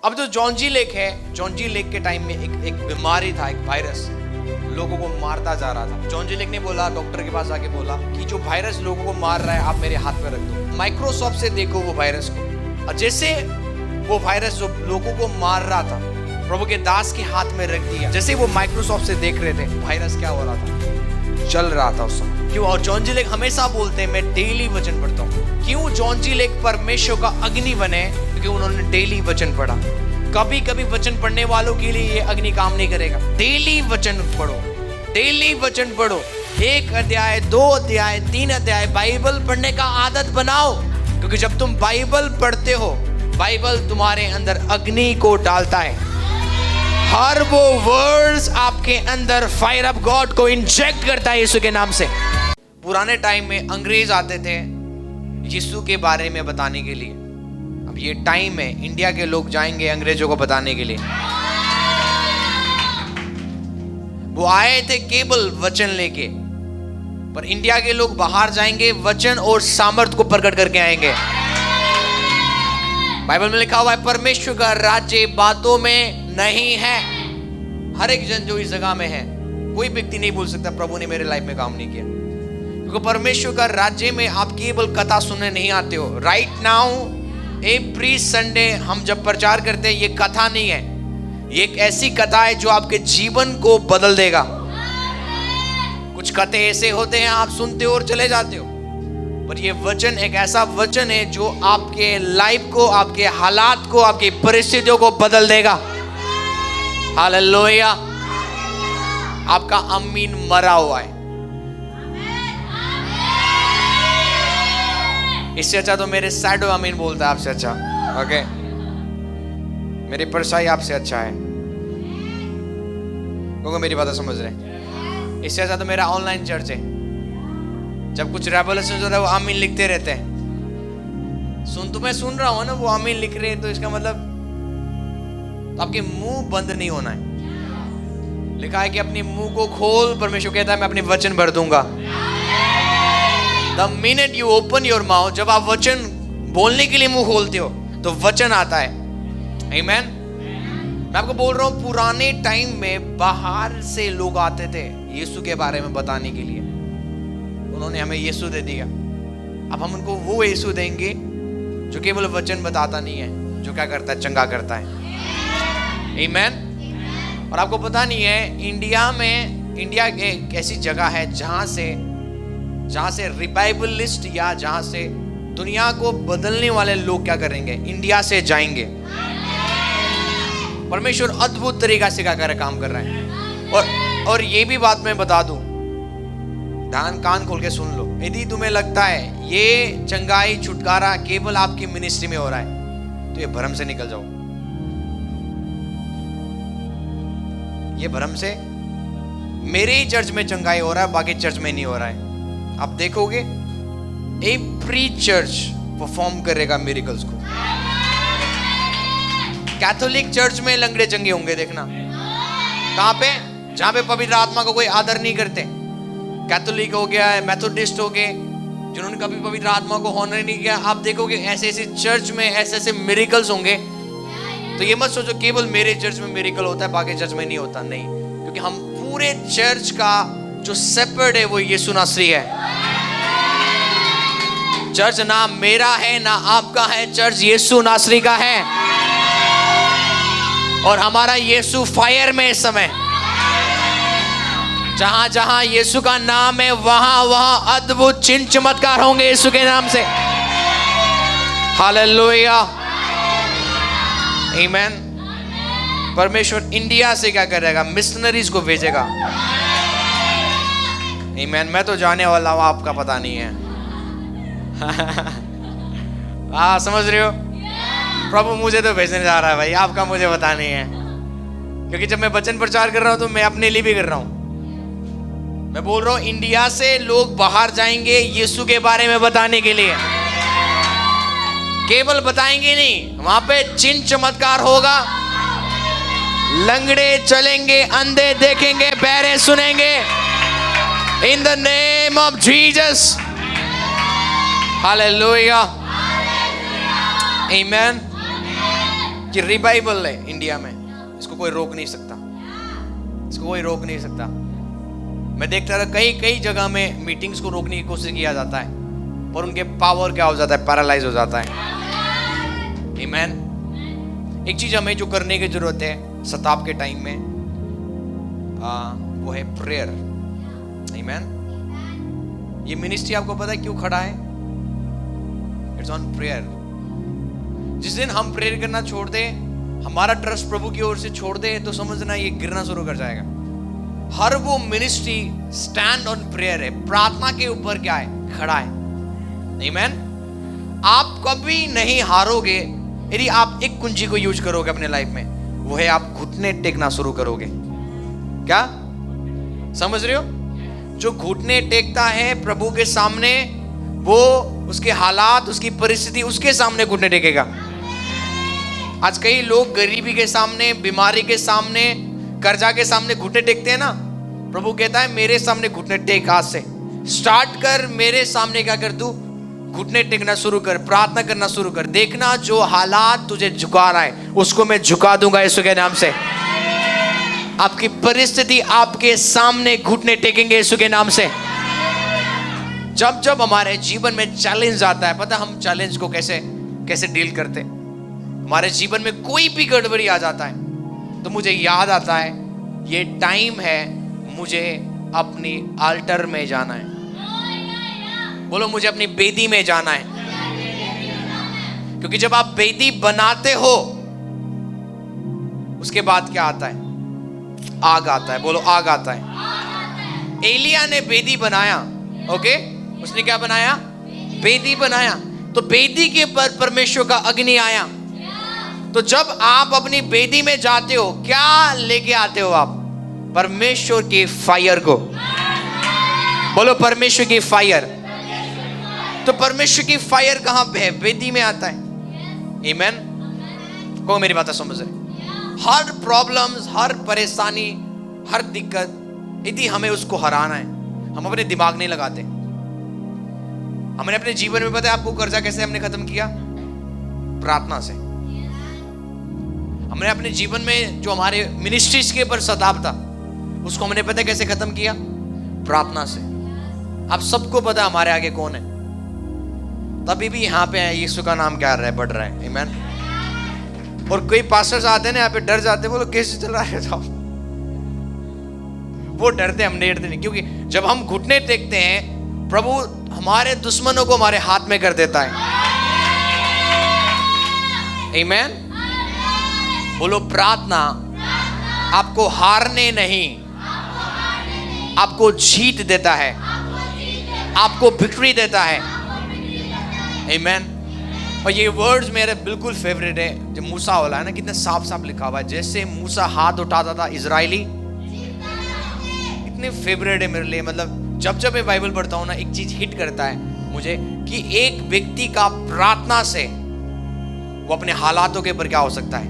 अब जो जॉन्जी लेक है, जॉन्जी लेक के टाइम में एक बीमारी था, एक वायरस लोगों को मारता जा रहा था। जॉन्जी लेक ने बोला, डॉक्टर के पास आके बोला कि जो वायरस लोगों को मार रहा है आप मेरे हाथ में रख दो, माइक्रोस्कोप से देखो वो वायरस को। और जैसे वो वायरस जो लोगों को मार रहा था प्रभु के दास के हाथ में रख दिया, जैसे वो माइक्रोस्कोप से देख रहे थे वायरस क्या हो रहा था, चल रहा था उस समय। क्यों? और जॉन्जी लेक हमेशा बोलते हैं मैं डेली वचन पढ़ता हूँ। क्यों जॉन्जी लेक परमेश्वर का अग्नि बने? क्योंकि उन्होंने डेली वचन पढ़ा। कभी कभी वचन पढ़ने वालों के लिए ये अग्नि काम नहीं करेगा। डेली वचन पढ़ो, डेली वचन पढ़ो, 1 अध्याय 2 अध्याय 3 अध्याय बाइबल पढ़ने का आदत बनाओ। क्योंकि जब तुम बाइबल पढ़ते हो, बाइबल तुम्हारे अंदर अग्नि को डालता है। हर वो वर्ड्स आपके अंदर फायर ऑफ गॉड को इंजेक्ट करता है यीशु के नाम से। पुराने टाइम में अंग्रेज आते थे यीशु के बारे में बताने के लिए। अब ये टाइम है, इंडिया के लोग जाएंगे अंग्रेजों को बताने के लिए। वो आए थे केवल वचन लेके, पर इंडिया के लोग बाहर जाएंगे वचन और सामर्थ को प्रकट करके आएंगे। बाइबल में लिखा हुआ है परमेश्वर का राज्य बातों में नहीं है। हर एक जन जो इस जगह में है, कोई व्यक्ति नहीं बोल सकता प्रभु ने मेरे लाइफ में काम नहीं किया। क्योंकि परमेश्वर का राज्य में आप केवल कथा सुनने नहीं आते हो। राइट नाउ एवरी संडे हम जब प्रचार करते हैं, ये कथा नहीं है, ये एक ऐसी कथा है जो आपके जीवन को बदल देगा। कुछ कथें ऐसे होते हैं आप सुनते हो और चले जाते हो, पर ये वचन एक ऐसा वचन है जो आपके लाइफ को, आपके हालात को, आपकी परिस्थितियों को बदल देगा। हालेलुया। आपका अमीन मरा हुआ है, इससे अच्छा तो मेरे सैडो अमीन बोलता है आपसे अच्छा। ओके, मेरी परछाई आपसे अच्छा है, क्योंकि मेरी बात समझ रहे। इससे अच्छा तो मेरा ऑनलाइन चर्च है, जब कुछ रेवोल्यूशन हो रहा है वो आमीन लिखते रहते हैं। तो मैं सुन रहा हूँ ना, वो आमीन लिख रहे हैं, तो इसका मतलब तो आपके मुंह बंद नहीं होना है। लिखा है कि अपने मुंह को खोल, परमेश्वर कहता है मैं अपने वचन भर दूंगा। The minute you open your mouth, जब आप वचन बोलने के लिए मुंह खोलते हो तो वचन आता है। Amen? मैं आपको बोल रहा हूँ पुराने टाइम में बाहर से लोग आते थे यीशु के बारे में बताने के लिए। उन्होंने हमें यीशु दे दिया, अब हम उनको वो यीशु देंगे जो केवल वचन बताता नहीं है, जो क्या करता है, चंगा करता है। Amen? और आपको पता नहीं है इंडिया एक ऐसी जगह है जहां से रिवाइवलिस्ट या जहां से दुनिया को बदलने वाले लोग क्या करेंगे, इंडिया से जाएंगे। परमेश्वर अद्भुत तरीका से क्या काम कर रहा है। और ये भी बात मैं बता दूं, कान खोल के सुन लो। यदि तुम्हें लगता है ये चंगाई छुटकारा केवल आपकी मिनिस्ट्री में हो रहा है, तो ये भ्रम से निकल जाओ। ये भ्रम से, मेरे ही चर्च में चंगाई हो रहा है, बाकी चर्च में नहीं हो रहा है। आप देखोगे एवरी चर्च परफॉर्म करेगा मिरेकल्स को। कैथोलिक चर्च में लंगड़े चंगे होंगे, देखना। कहां पे? जहां पे पवित्र आत्मा को कोई आदर नहीं करते। कैथोलिक हो गया, मेथोडिस्ट हो गए, जिन्होंने कभी पवित्र आत्मा को ऑनर नहीं किया। आप देखोगे ऐसे ऐसे चर्च में ऐसे ऐसे मिरेकल्स होंगे। तो ये मत सोचो केवल मेरे चर्च में मिरेकल होता है, बाकी चर्च में नहीं होता। नहीं, क्योंकि हम पूरे चर्च का जो शेपर्ड है वो यीशु नासरी है। चर्च ना मेरा है ना आपका है, चर्च यीशु नासरी का है। और हमारा यीशु फायर में इस समय, जहां जहां यीशु का नाम है वहां वहां अद्भुत चिन्ह चमत्कार होंगे यीशु के नाम से। हालेलुया, आमीन। परमेश्वर इंडिया से क्या करेगा, मिशनरीज को भेजेगा। आमीन। मैं तो जाने वाला हूं, आपका पता नहीं है। हाँ, समझ रहे हो? प्रभु मुझे तो भेजने जा रहा है भाई, आपका मुझे पता नहीं है। क्योंकि जब मैं वचन प्रचार कर रहा हूं तो मैं अपने लिए भी कर रहा हूं। मैं बोल रहा हूं इंडिया से लोग बाहर जाएंगे यीशु के बारे में बताने के लिए। केवल बताएंगे नहीं, वहां पे चिन्ह चमत्कार होगा। लंगड़े चलेंगे, अंधे देखेंगे, बहरे सुनेंगे। In the name of Jesus, hallelujah, आमीन। कि रिवाइवल है इंडिया में, इसको कोई रोक नहीं सकता, इसको कोई रोक नहीं सकता। मैं देखता रहा कई कई जगह में मीटिंग्स को रोकने की कोशिश किया जाता है, पर उनके पावर क्या हो जाता है, पैरालाइज हो जाता है। आमीन। एक चीज हमें जो करने की जरूरत है शताब्द के टाइम में, वो है प्रेयर। आमीन। ये मिनिस्ट्री आपको पता है क्यों खड़ा है? It's on prayer. जिस दिन हम प्रेयर करना छोड़ दे, हमारा ट्रस्ट प्रभु की ओर से छोड़ दे, तो समझना ये गिरना शुरू कर जाएगा। हर वो मिनिस्ट्री स्टैंड ऑन प्रेयर है, प्रार्थना के ऊपर क्या है, खड़ा है। आमीन। आप कभी नहीं हारोगे यदि आप एक कुंजी को यूज करोगे अपने लाइफ में, वो है आप घुटने टेकना शुरू करोगे। क्या समझ रहे हो? जो घुटने टेकता है प्रभु के सामने, वो उसके हालात, उसकी परिस्थिति, उसके सामने घुटने टेकेगा। आज कई लोग गरीबी के सामने, बीमारी के सामने, कर्जा के सामने घुटने टेकते हैं ना। प्रभु कहता है मेरे सामने घुटने टेक, आज से स्टार्ट कर, मेरे सामने क्या कर, तू घुटने टेकना शुरू कर, प्रार्थना करना शुरू कर। देखना जो हालात तुझे झुका रहा है उसको मैं झुका दूंगा यीशु के नाम से। आपकी परिस्थिति आपके सामने घुटने टेकेंगे यीशु के नाम से। जब जब हमारे जीवन में चैलेंज आता है, पता हम चैलेंज को कैसे कैसे डील करते। हमारे जीवन में कोई भी गड़बड़ी आ जाता है तो मुझे याद आता है ये टाइम है मुझे अपनी अल्टर में जाना है। बोलो मुझे अपनी बेदी में जाना है। क्योंकि जब आप बेदी बनाते हो उसके बाद क्या आता है, आग आता है। बोलो आग आता है। एलिया ने बेदी बनाया, ओके, उसने क्या बनाया, बेदी बनाया। तो बेदी के ऊपर परमेश्वर का अग्नि आया। तो जब आप अपनी बेदी में जाते हो क्या लेके आते हो आप, परमेश्वर की फायर को। बोलो परमेश्वर की फायर। तो परमेश्वर की फायर कहां पे है, बेदी में आता है। आमीन। को मेरी बात समझ रहे? हर प्रॉब्लम्स, हर परेशानी, हर दिक्कत, यदि हमें उसको हराना है, हम अपने दिमाग नहीं लगाते। हमने अपने जीवन में, पता है आपको कर्जा कैसे हमने खत्म किया, प्रार्थना से। हमने अपने जीवन में जो हमारे मिनिस्ट्रीज के ऊपर सताव था उसको हमने पता है कैसे खत्म किया, प्रार्थना से। आप सबको पता है हमारे आगे कौन है, तभी भी यहाँ पे यीशु का नाम क्या रहा है, बढ़ रहा है। आमीन। और कोई पास्टर्स आते हैं ना यहाँ पे, डर जाते, बोलो कैसे चल रहा है साहब। वो डरते, हम डरते नहीं, क्योंकि जब हम घुटने टेकते हैं प्रभु हमारे दुश्मनों को हमारे हाथ में कर देता है। आमीन। बोलो प्रार्थना आपको हारने नहीं, आपको जीत देता है, आपको विक्ट्री देता है। आमीन। और ये वर्ड्स मेरे बिल्कुल फेवरेट है, जो मूसा वाला है ना, कितने साफ साफ लिखा हुआ है। जैसे मूसा हाथ उठाता था इजराइली, इतने फेवरेट है मेरे लिए। मतलब जब जब मैं बाइबल पढ़ता हूँ ना, एक चीज हिट करता है मुझे कि एक व्यक्ति का प्रार्थना से वो अपने हालातों के ऊपर क्या हो सकता है,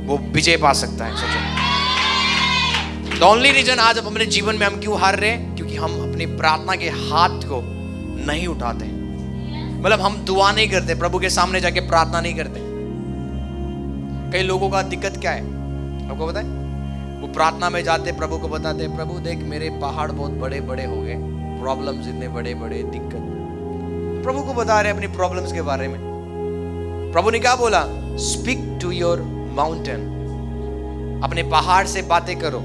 वो विजय पा सकता है। सोचो, द ओनली रीजन आज अपने जीवन में हम क्यों हार रहे हैं, क्योंकि हम अपनी प्रार्थना के हाथ को नहीं उठाते। मतलब हम दुआ नहीं करते, प्रभु के सामने जाके प्रार्थना नहीं करते। कई लोगों का दिक्कत क्या है आपको पता है, वो प्रार्थना में जाते, प्रभु को बताते, प्रभु देख मेरे पहाड़ बहुत बड़े बड़े हो गए, प्रॉब्लम्स इतने बड़े बड़े, दिक्कत। प्रभु को बता रहे अपनी प्रॉब्लम्स के बारे में। प्रभु ने क्या बोला, स्पीक टू योर माउंटेन। अपने पहाड़ से बातें करो।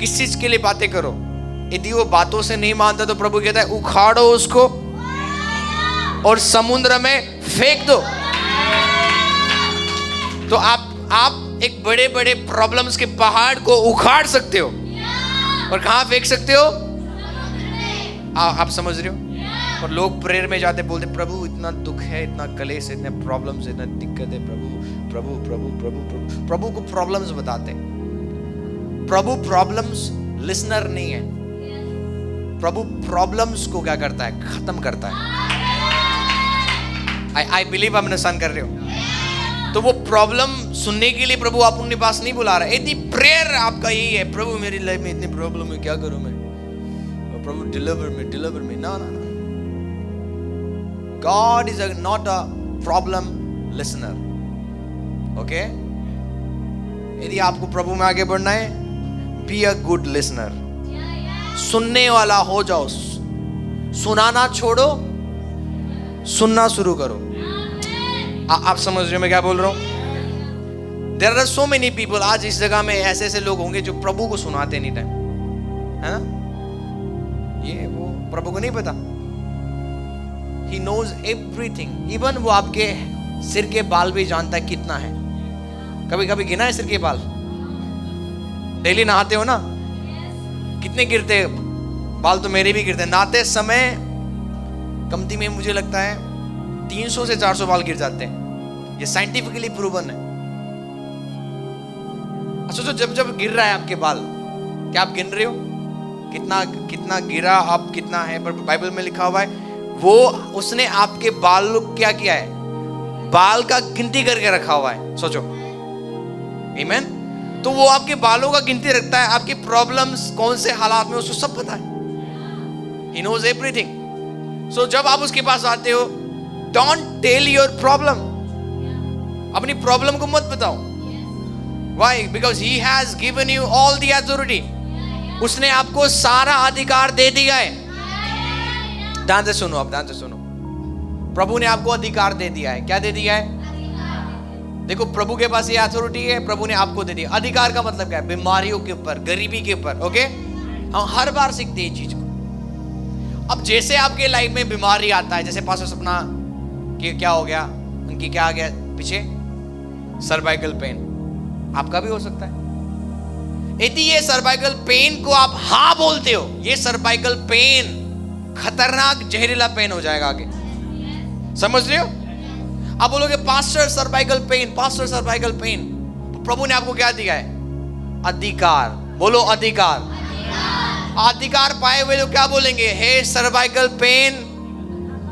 किस चीज के लिए बातें करो? यदि वो बातों से नहीं मानता तो प्रभु कहता है उखाड़ो उसको और समुद्र में फेंक दो। तो आप एक बड़े बड़े प्रॉब्लम्स के पहाड़ को उखाड़ सकते हो और कहां फेंक सकते हो, आप समझ रहे हो? और लोग प्रेयर में जाते, बोलते प्रभु इतना दुख है, इतना कलेश है, इतने प्रॉब्लम्स, इतना दिक्कत है, प्रभु प्रभु प्रभु प्रभु प्रभु प्रभु को प्रॉब्लम्स बताते। प्रभु प्रॉब्लम्स लिसनर नहीं है, प्रभु प्रॉब्लम्स को क्या करता है, खत्म करता है। आई बिलीव आप अंडरस्टैंड कर रहे हो? तो वो प्रॉब्लम सुनने के लिए प्रभु आप उनके पास नहीं बुला रहा है। यदि प्रेयर आपका यही है, प्रभु मेरी लाइफ में इतनी प्रॉब्लम है, क्या करूं मैं, प्रभु डिलीवर मी, ना ना ना। God is not a problem listener. Okay? यदि आपको प्रभु में आगे बढ़ना है, बी अ गुड लिसनर, सुनने वाला हो जाओ। सुनाना छोड़ो, सुनना शुरू करो। आप समझ रहे हो मैं क्या बोल रहा हूं? There are so many people, आज इस जगह में ऐसे ऐसे लोग होंगे जो प्रभु को सुनाते नहीं टाइम, है ना? ये वो प्रभु को नहीं पता। He knows everything, even वो आपके सिर के बाल भी जानता है कितना है। कभी कभी गिना है सिर के बाल? डेली नहाते हो ना, कितने गिरते बाल? तो मेरे भी गिरते। नहाते समय कमती में मुझे लगता है 300 से 400 बाल गिर जाते हैं। ये साइंटिफिकली प्रूवन है। सोचो जब जब गिर रहा है आपके बाल, क्या आप गिन रहे हो कितना कितना गिरा, आप कितना है? पर बाइबल में लिखा हुआ है वो उसने आपके बाल क्या किया है? बाल का गिनती करके रखा हुआ है। सोचो, आमीन। तो वो आपके बालों का गिनती रखता है, आपकी प्रॉब्लम्स कौन से हालात में उसको सब पता है। He knows everything. So जब आप उसके पास आते हो, don't tell your problem. अपनी प्रॉब्लम को मत बताओ। Why? Because he has given you all the authority. उसने आपको सारा अधिकार दे दिया है। ध्यान से सुनो, अब ध्यान से सुनो। प्रभु ने आपको अधिकार दे दिया है। क्या दे दिया है? देखो, प्रभु के पास ये अथॉरिटी है, प्रभु ने आपको दे दिया। अधिकार का मतलब क्या है? बीमारियों के ऊपर, गरीबी के ऊपर। ओके, हम हर बार सीखते हैं चीज को। अब जैसे आपके लाइफ में बीमारी आता है, जैसे पास्टर सपना कि क्या हो गया, उनकी क्या आ गया पीछे, सर्वाइकल पेन, आपका भी हो सकता है। यदि ये सर्वाइकल पेन को आप हाँ बोलते हो, ये सर्वाइकल पेन खतरनाक जहरीला पेन हो जाएगा आगे। समझ रहे हो? आप बोलोगे pastor cervical pain, pastor cervical pain. प्रभु ने आपको क्या दिया है? अधिकार। बोलो अधिकार। अधिकार पाए हुए लोग क्या बोलेंगे? हे सर्वाइकल पेन,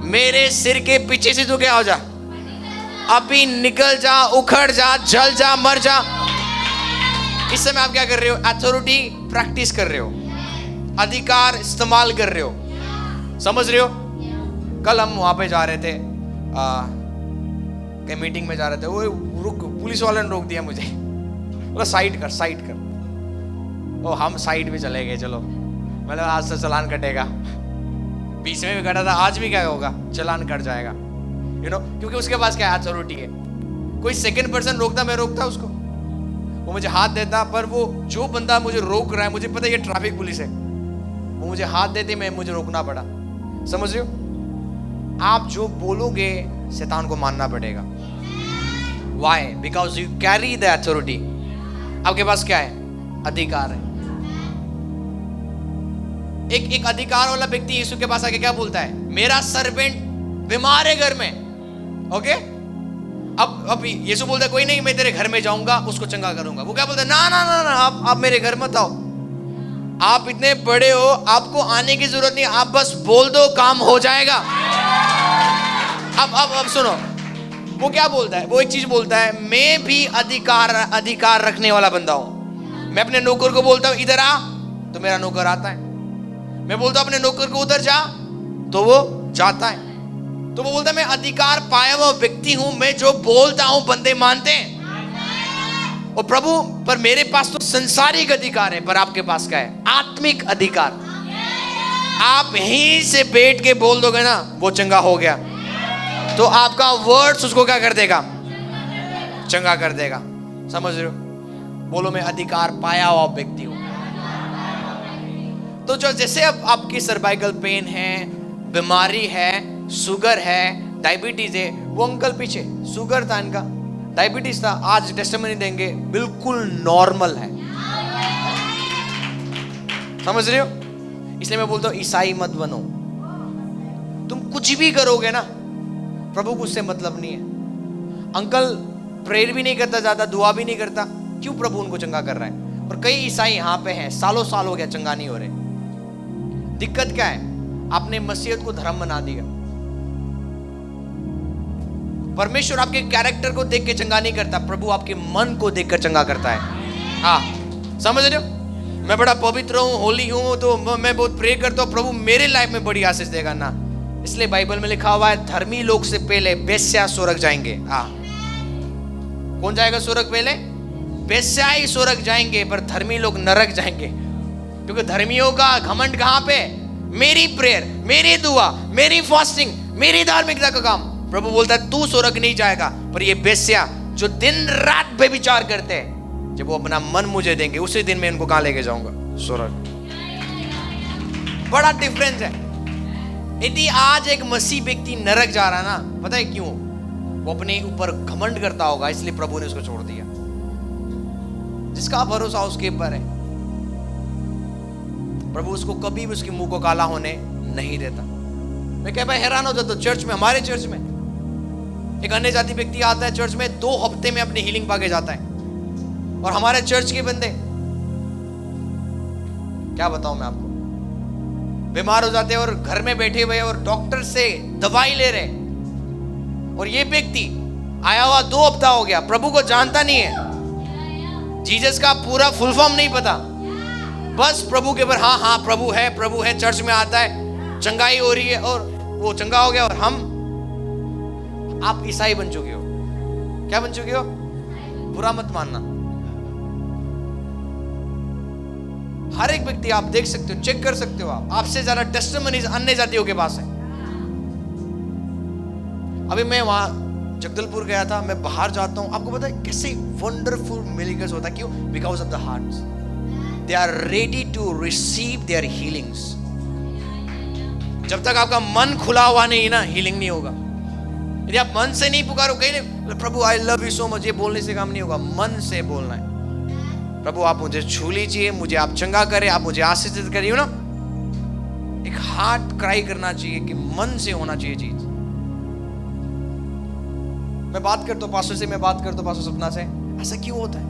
मेरे सिर के पीछे से तू क्या हो जा, अभी निकल जा, उखड़ जा, जल जा, मर जा। इस समय आप क्या कर रहे हो? अथॉरिटी प्रैक्टिस कर रहे हो, अधिकार इस्तेमाल कर रहे हो। समझ रहे हो? कल हम वहां पे जा रहे थे, कहीं मीटिंग में जा रहे थे, वो रुक, पुलिस वाले ने रोक दिया मुझे, बोला साइड कर, साइड कर। ओ हम साइड में चले गए। चलो, मतलब आज से चालान कटेगा। बीच में भी कटा था, आज भी क्या होगा? चालान कट जाएगा। यू नो, क्योंकि उसके पास क्या अथॉरिटी है। कोई सेकंड पर्सन रोकता, मैं रोकता उसको, वो मुझे हाथ देता, पर वो जो बंदा मुझे रोक रहा है, मुझे पता है ये ट्रैफिक पुलिस है, वो मुझे हाथ देते, मैं मुझे रोकना पड़ा। समझ रहे हो? आप जो बोलोगे शैतान को मानना पड़ेगा। Why? Because you carry the authority. आपके पास क्या है? अधिकार है। एक अधिकार वाला व्यक्ति यीशु के पास आके क्या बोलता है? मेरा सर्वेंट बीमार है घर में। ओके, अब यीशु बोलता है कोई नहीं, मैं तेरे घर में जाऊंगा, उसको चंगा करूंगा। वो क्या बोलता है? ना ना ना ना, आप मेरे घर मत आओ, आप इतने बड़े हो, आपको आने की जरूरत नहीं, आप बस बोल दो, काम हो जाएगा। अब सुनो, वो क्या बोलता है? वो एक चीज बोलता है, मैं भी अधिकार रखने वाला बंदा हूं। मैं अपने नौकर को बोलता हूं इधर आ, तो मेरा नौकर आता है। मैं बोलता हूं अपने नौकर को उधर जा, तो वो जाता है। तो वो बोलता है मैं अधिकार पाया हुआ व्यक्ति हूं, मैं जो बोलता हूं बंदे मानते हैं। और प्रभु, पर मेरे पास तो संसारिक अधिकार है, पर आपके पास क्या है? आत्मिक अधिकार। आप यहीं से बैठ के बोल दोगे ना, वो चंगा हो गया, तो आपका वर्ड्स उसको क्या कर देगा? चंगा कर देगा। समझ रहे हो? बोलो मैं अधिकार पाया हुआ व्यक्ति हूं। तो जो जैसे अब आपकी सर्वाइकल पेन है, बीमारी है, शुगर है, डायबिटीज है, वो अंकल पीछे शुगर था, इनका डायबिटीज था, आज टेस्टिमनी देंगे, बिल्कुल नॉर्मल है। समझ रहे हो? इसलिए मैं बोलता हूं ईसाई मत बनो। तुम कुछ भी करोगे ना, प्रभु को उससे मतलब नहीं है। अंकल प्रेयर भी नहीं करता, ज्यादा दुआ भी नहीं करता, क्यों प्रभु उनको चंगा कर रहा है? और कई ईसाई यहाँ पे हैं, सालों साल हो गया चंगा नहीं हो रहे। दिक्कत क्या है? आपने मसीहत को धर्म बना दिया। परमेश्वर आपके कैरेक्टर को देख के चंगा नहीं करता, प्रभु आपके मन को देखकर चंगा करता है। हाँ, समझ रहे हो? मैं बड़ा पवित्र हूँ, होली हूँ, तो मैं बहुत प्रे करता हूँ, प्रभु मेरे लाइफ में बड़ी आशीष देगा ना। इसलिए बाइबल में लिखा हुआ है, धर्मी लोग से पहले वेश्या स्वर्ग जाएंगे। कौन जाएगा स्वर्ग पहले? वेश्या ही स्वर्ग जाएंगे, पर धर्मी लोग नरक जाएंगे। क्योंकि धर्मियों का घमंड कहां पे? मेरी प्रेयर, मेरी दुआ, मेरी फास्टिंग, मेरी धार्मिकता का काम। प्रभु बोलता है तू स्वर्ग नहीं जाएगा, पर ये वेश्या जो दिन रात व्यभिचार करते हैं, जब वो अपना मन मुझे देंगे, उसी दिन मैं उनको कहां लेके जाऊंगा? स्वर्ग। बड़ा डिफरेंस है। यदि आज एक मसीह व्यक्ति नरक जा रहा है ना, पता है क्यों? वो अपने ऊपर घमंड करता होगा, इसलिए प्रभु ने उसको छोड़ दिया। जिसका भरोसा उसके ऊपर है, प्रभु उसको कभी भी उसके मुंह को काला होने नहीं देता। मैं कह भाई हैरान हो जाता, चर्च में, हमारे चर्च में एक अन्य जाति व्यक्ति आता है चर्च में, 2 हफ्ते में अपनी हीलिंग पाके जाता है। और हमारे चर्च के बंदे, क्या बताऊं मैं आपको, बीमार हो जाते हैं और घर में बैठे हुए और डॉक्टर से दवाई ले रहे। और ये व्यक्ति आया हुआ 2 हफ्ता हो गया, प्रभु को जानता नहीं है, जीसस का पूरा फुल फॉर्म नहीं पता, बस प्रभु के ऊपर हाँ प्रभु है, चर्च में आता है, चंगाई हो रही है और वो चंगा हो गया। और आप ईसाई बन चुके हो। क्या बन चुके हो? बुरा मत मानना। हर एक व्यक्ति आप देख सकते हो, चेक कर सकते हो, आपसे ज्यादा टेस्टिमनीज अन्य जातियों के पास है। अभी मैं वहां जगदलपुर गया था, मैं बाहर जाता हूं, आपको पता है कैसे वंडरफुल मिरेकल्स होता है? क्यों? Because of the hearts, they are ready to receive their healings. जब तक आपका मन खुला हुआ नहीं ना, हीलिंग नहीं होगा। यदि आप मन से नहीं पुकारो, कहीं प्रभु I love you so much, ये बोलने से काम नहीं होगा, मन से बोलना है। प्रभु आप मुझे छू लीजिए, मुझे आप चंगा करें, आप मुझे आशीषित करिए ना। एक हार्ट क्राई करना चाहिए कि मन से होना चाहिए चीज। मैं बात करता हूं पास्टर से, मैं बात करता हूं पास्टर सपना से, ऐसा क्यों होता है?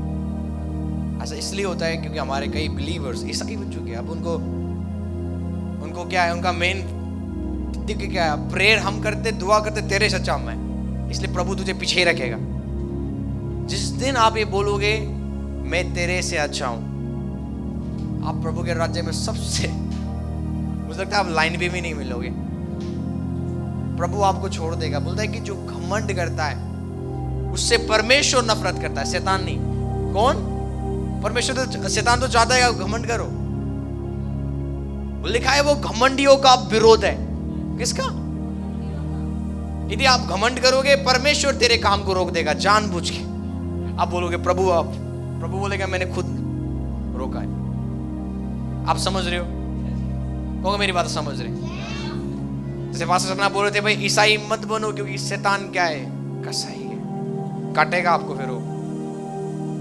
ऐसा इसलिए होता है क्योंकि हमारे कई बिलीवर्स ईसाई बन चुके हैं। अब उनको क्या है, उनका मेन क्या है? प्रेयर हम करते, दुआ करते, तेरे सच्चा मैं, इसलिए प्रभु तुझे पीछे ही रखेगा। जिस दिन आप ये बोलोगे मैं तेरे से अच्छा हूं, आप प्रभु के राज्य में सबसे, मुझे लगता है आप लाइन पे भी नहीं मिलोगे। प्रभु आपको छोड़ देगा। बोलता है कि जो घमंड करता है उससे परमेश्वर नफरत करता है, शैतान नहीं। कौन? परमेश्वर तो, शैतान तो चाहता है आप घमंड करो। लिखा है वो घमंडियों का विरोध है। किसका? यदि आप घमंड करोगे, परमेश्वर तेरे काम को रोक देगा जानबूझ के। आप बोलोगे प्रभु बोलेगा मैंने खुद रोका है। आप समझ रहे हो? कहोगे मेरी बात समझ रहे? जैसे पास्टर सपना बोल रहे थे, भाई ईसाई मत बनो क्योंकि शैतान क्या है? कसाई है, काटेगा आपको। फिर वो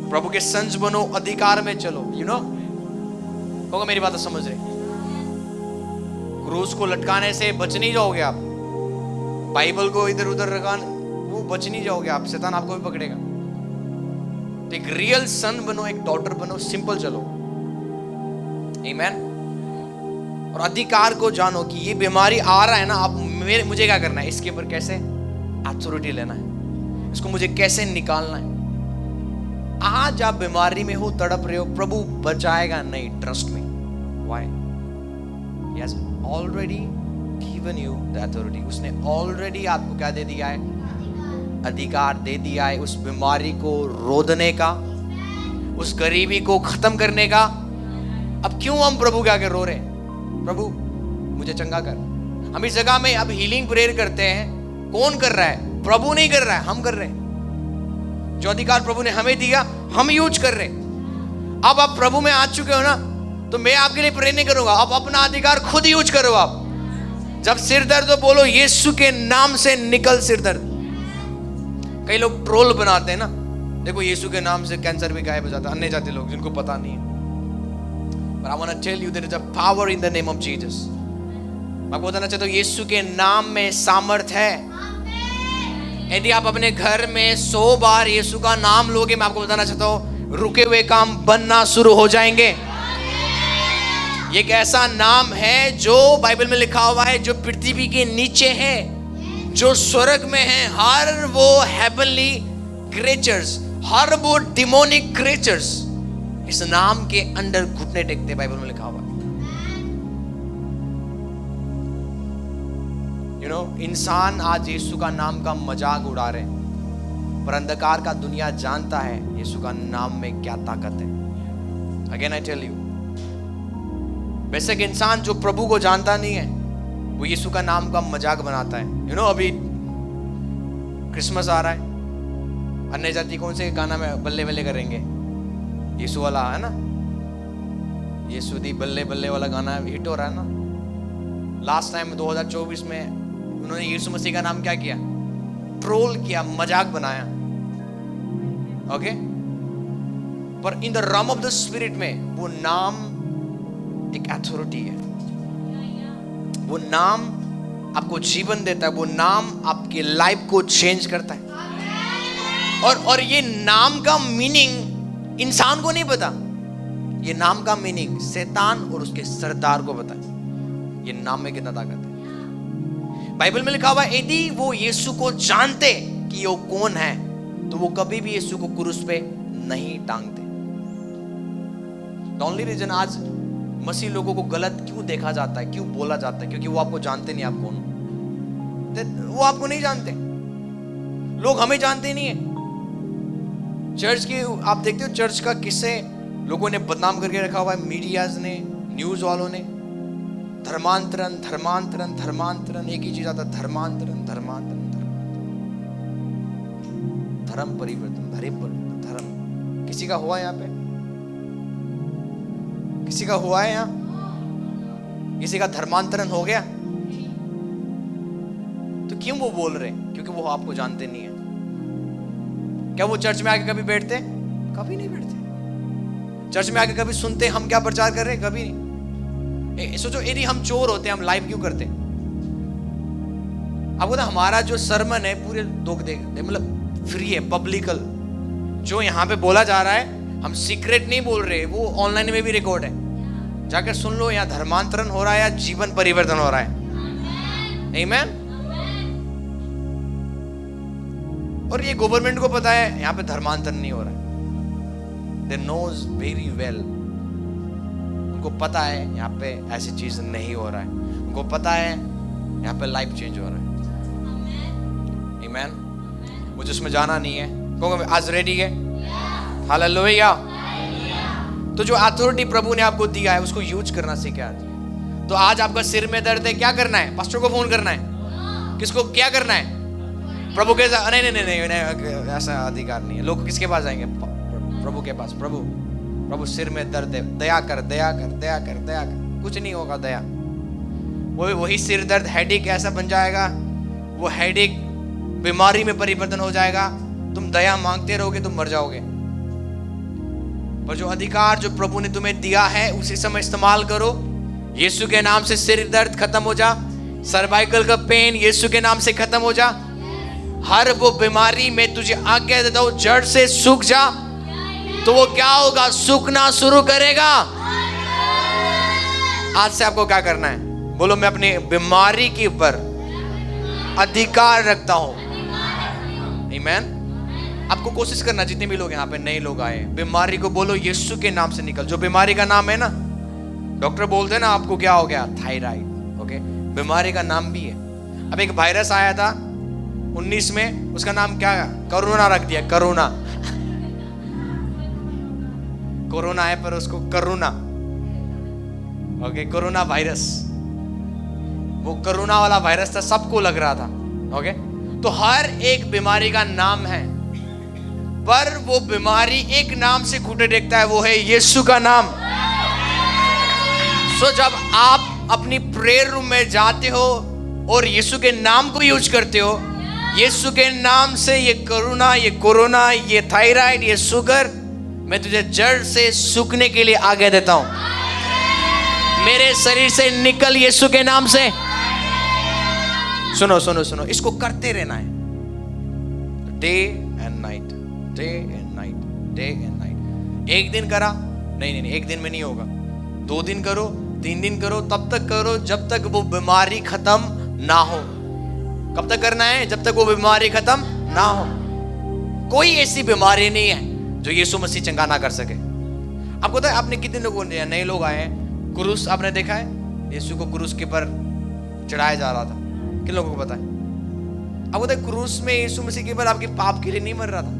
प्रभु के संस बनो, अधिकार में चलो, यू नो। कहोगे मेरी बात समझ रहे? क्रूस को लटकाने से बच नहीं जाओगे आप, बाइबल को इधर उधर रखाने वो बच नहीं जाओगे आप, शैतान आपको भी पकड़ेगा। तो एक रियल सन बनो, एक डॉटर बनो, सिंपल चलो। आमीन। और अधिकार को जानो कि ये बीमारी आ रहा है ना, आप मुझे क्या करना है, इसके ऊपर कैसे अथॉरिटी लेना है, इसको मुझे कैसे निकालना है। आज आप बीमारी में हो, तड़प रहे हो, प्रभु बचाएगा नहीं, trust me. Why? He has already given you the authority. उसने ऑलरेडी आपको क्या दे दिया है? अधिकार दे दिया है उस बीमारी को रोदने का, उस गरीबी को खत्म करने का। अब क्यों हम प्रभु के आगे रो रहे हैं? प्रभु मुझे चंगा कर। हम इस जगह में अब हीलिंग प्रेयर करते हैं, कौन कर रहा है? प्रभु नहीं कर रहा है, हम कर रहे हैं। जो अधिकार प्रभु ने हमें दिया, हम यूज कर रहे हैं। अब आप प्रभु में आ चुके हो ना, तो मैं आपके लिए प्रे नहीं करूंगा, आप अपना अधिकार खुद यूज करो। आप जब सिर दर्द हो, बोलो यीशु के नाम से निकल सिर दर्द। कई लोग ट्रोल बनाते हैं ना, देखो यीशु के नाम से कैंसर भी गायब हो जाता है, अन्य जाति लोग जिनको पता नहीं है। But I want to tell you there is a power in the name of Jesus. मैं आपको बताना चाहता हूँ यीशु के नाम में सामर्थ है। यदि आप अपने घर में 100 बार यीशु का नाम लोगे, मैं आपको बताना चाहता हूँ रुके हुए काम बनना शुरू हो जाएंगे। ये एक ऐसा नाम है जो बाइबल में लिखा हुआ है, जो पृथ्वी के नीचे है, जो स्वर्ग में है, हर वो हेवनली क्रिएचर्स, हर वो डिमोनिक क्रिएचर्स इस नाम के अंदर घुटने टेकते, बाइबल में लिखा हुआ है। यू नो, इंसान आज यीशु का नाम का मजाक उड़ा रहे हैं। पर अंधकार का दुनिया जानता है यीशु का नाम में क्या ताकत है। अगेन आई टेल यू, बेशक इंसान जो प्रभु को जानता नहीं है वो यीशु का नाम का मजाक बनाता है। अभी क्रिसमस आ रहा है, अन्य जाति कौन से गाना में बल्ले बल्ले करेंगे? यीशु वाला है ना, यीशु दी बल्ले बल्ले वाला गाना हिट हो रहा है ना। लास्ट टाइम 2024 में उन्होंने यीशु मसीह का नाम क्या किया? ट्रोल किया, मजाक बनाया। ओके, पर in the realm of the spirit में वो नाम एक अथॉरिटी है। वो नाम आपको जीवन देता है, वो नाम आपकी लाइफ को चेंज करता है। और ये नाम का मीनिंग इंसान को नहीं पता, ये नाम का मीनिंग शैतान और उसके सरदार को पता है। ये नाम में कितना ताकत है। बाइबल में लिखा हुआ है यदि वो यीशु को जानते कि वो कौन है तो वो कभी भी यीशु को क्रूस पे नहीं टांगते। द ओनली रीजन आज मसीह लोगों को गलत क्यों देखा जाता है, क्यों बोला जाता है, क्योंकि वो आपको जानते नहीं। आप कौन हो वो आपको नहीं जानते। लोग हमें जानते नहीं है। चर्च की आप देखते हो, चर्च का किस्से लोगों ने बदनाम करके रखा हुआ है, मीडियाज ने, न्यूज वालों ने। धर्मांतरण धर्मांतरण धर्मांतरण, एक ही चीज आता है, धर्मांतरण धर्मांतरण धर्म परिवर्तन, धर्म। किसी का हुआ यहाँ पे? किसी का हुआ है यहाँ? किसी का धर्मांतरण हो गया? तो क्यों वो बोल रहे हैं? क्योंकि वो आपको जानते नहीं है। क्या वो चर्च में आके कभी बैठते? कभी नहीं बैठते। चर्च में आके कभी सुनते हम क्या प्रचार कर रहे हैं? कभी नहीं। सोचो यदि हम चोर होते, हम लाइव क्यों करते? आपको तो हमारा जो सरमन है पूरे लोग देख, मतलब फ्री है, पब्लिकल। जो यहाँ पे बोला जा रहा है हम सीक्रेट नहीं बोल रहे, वो ऑनलाइन में भी रिकॉर्ड है, जाकर सुन लो। यहाँ धर्मांतरण हो रहा है या जीवन परिवर्तन हो रहा है। आमीन। और ये गवर्नमेंट को पता है यहाँ पे धर्मांतरण नहीं हो रहा है। दे नोज वेरी वेल, उनको पता है यहाँ पे ऐसी चीज नहीं हो रहा है। उनको पता है यहाँ पे लाइफ चेंज हो रहा है। आमीन। मुझे उसमें जाना नहीं है। कौन आज रेडी है? हालेलुया। तो जो अथॉरिटी प्रभु ने आपको दिया है उसको यूज करना सीखे आज। तो आज आपका सिर में दर्द है, क्या करना है? पास्टर को फोन करना है। किसको क्या करना है? प्रभु के साथ? नहीं, ऐसा अधिकार नहीं है। लोग किसके पास जाएंगे? प्रभु के पास। प्रभु सिर में दर्द है, दया कर दया कर दया कर दया कर। कुछ नहीं होगा दया। वही सिर दर्द हेडेक ऐसा बन जाएगा, वो हेडेक बीमारी में परिवर्तन हो जाएगा। तुम दया मांगते रहोगे, तुम मर जाओगे। पर जो अधिकार जो प्रभु ने तुम्हें दिया है उसी समय इस्तेमाल करो। यीशु के नाम से सिर दर्द खत्म हो जा, सर्वाइकल का पेन यीशु के नाम से खत्म हो जा। हर वो बीमारी में तुझे आज्ञा देता हूं, जड़ से सूख जा। तो वो क्या होगा? सूखना शुरू करेगा। आज से आपको क्या करना है? बोलो, मैं अपनी बीमारी के ऊपर अधिकार रखता हूं। आमीन। आपको कोशिश करना, जितने भी लोग यहाँ पे नए लोग आए, बीमारी को बोलो यीशु के नाम से निकल। जो बीमारी का नाम है ना, डॉक्टर बोलते हैं ना आपको क्या हो गया? थायराइड। ओके, बीमारी का नाम भी है। अब एक वायरस आया था 19 में, उसका नाम क्या? कोरोना रख दिया। कोरोना कोरोना है पर उसको करुणा। Okay, corona virus. वो कोरोना वाला वायरस था, सबको लग रहा था। ओके, तो हर एक बीमारी का नाम है, पर वो बीमारी एक नाम से घुटे टेकता है, वो है यीशु का नाम। सो जब आप अपनी प्रेयर रूम में जाते हो और यीशु के नाम को यूज करते हो, यीशु के नाम से ये कोरोना, ये कोरोना, ये थायराइड, ये शुगर, मैं तुझे जड़ से सूखने के लिए आज्ञा देता हूं। मेरे शरीर से निकल यीशु के नाम से। सुनो सुनो सुनो, इसको करते रहना है, day and night, day and night, day and night. एक दिन करा, नहीं, एक दिन में नहीं होगा। 2 दिन करो, 3 दिन करो, तब तक करो जब तक वो बीमारी खत्म ना हो। कब तक करना है? जब तक वो बीमारी खत्म ना हो। कोई ऐसी बीमारी नहीं है जो यीशु मसीह चंगा ना कर सके। आपको पता है आपने कितने लोगों ने, नए लोग आए हैं, क्रूस आपने देखा है? यीशु को क्रूस के पर चढ़ाया जा रहा था। किन लोगों को पता है? अब वो क्रूस में यीशु मसीह केवल आपके पाप के लिए नहीं मर रहा था।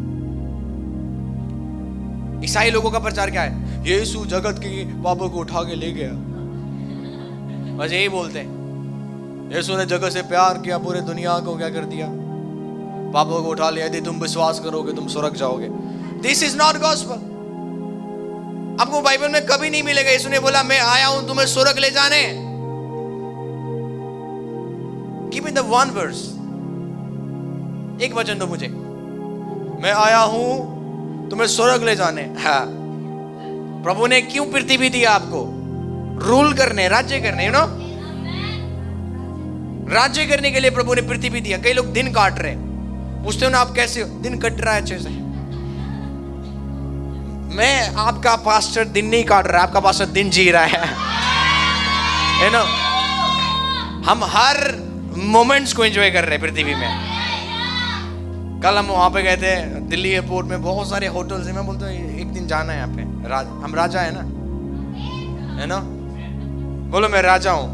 ईसाई लोगों का प्रचार क्या है? यीशु जगत के पापों को उठा के ले गया, बस यही बोलते हैं। यीशु ने जगत से प्यार किया, पूरे दुनिया को क्या कर दिया? पापों को उठा लिया। यदि तुम विश्वास करोगे तुम स्वर्ग जाओगे। This is not gospel. आपको बाइबल में कभी नहीं मिलेगा यीशु ने बोला मैं आया हूं तुम्हें स्वर्ग ले जाने। Give me the one verse, एक वचन दो मुझे, मैं आया हूं तुम्हें स्वर्ग ले जाने। हाँ, प्रभु ने क्यों पृथ्वी दी आपको? रूल करने, राज्य करने, यू नो, राज्य करने के लिए प्रभु ने पृथ्वी दिया। कई लोग दिन काट रहे, पूछते हो ना आप कैसे हो? दिन कट रहा है अच्छे से। मैं आपका पास्टर दिन नहीं काट रहा है, आपका पास्टर दिन जी रहा है, यू नो। हम हर मोमेंट्स को एंजॉय कर रहे हैं पृथ्वी में। कल हम वहां पे गए थे दिल्ली एयरपोर्ट में, बहुत सारे होटल्स हैं। मैं बोलता हूँ एक दिन जाना है यहाँ पे। हम राजा है ना, है ना? बोलो मैं राजा हूं।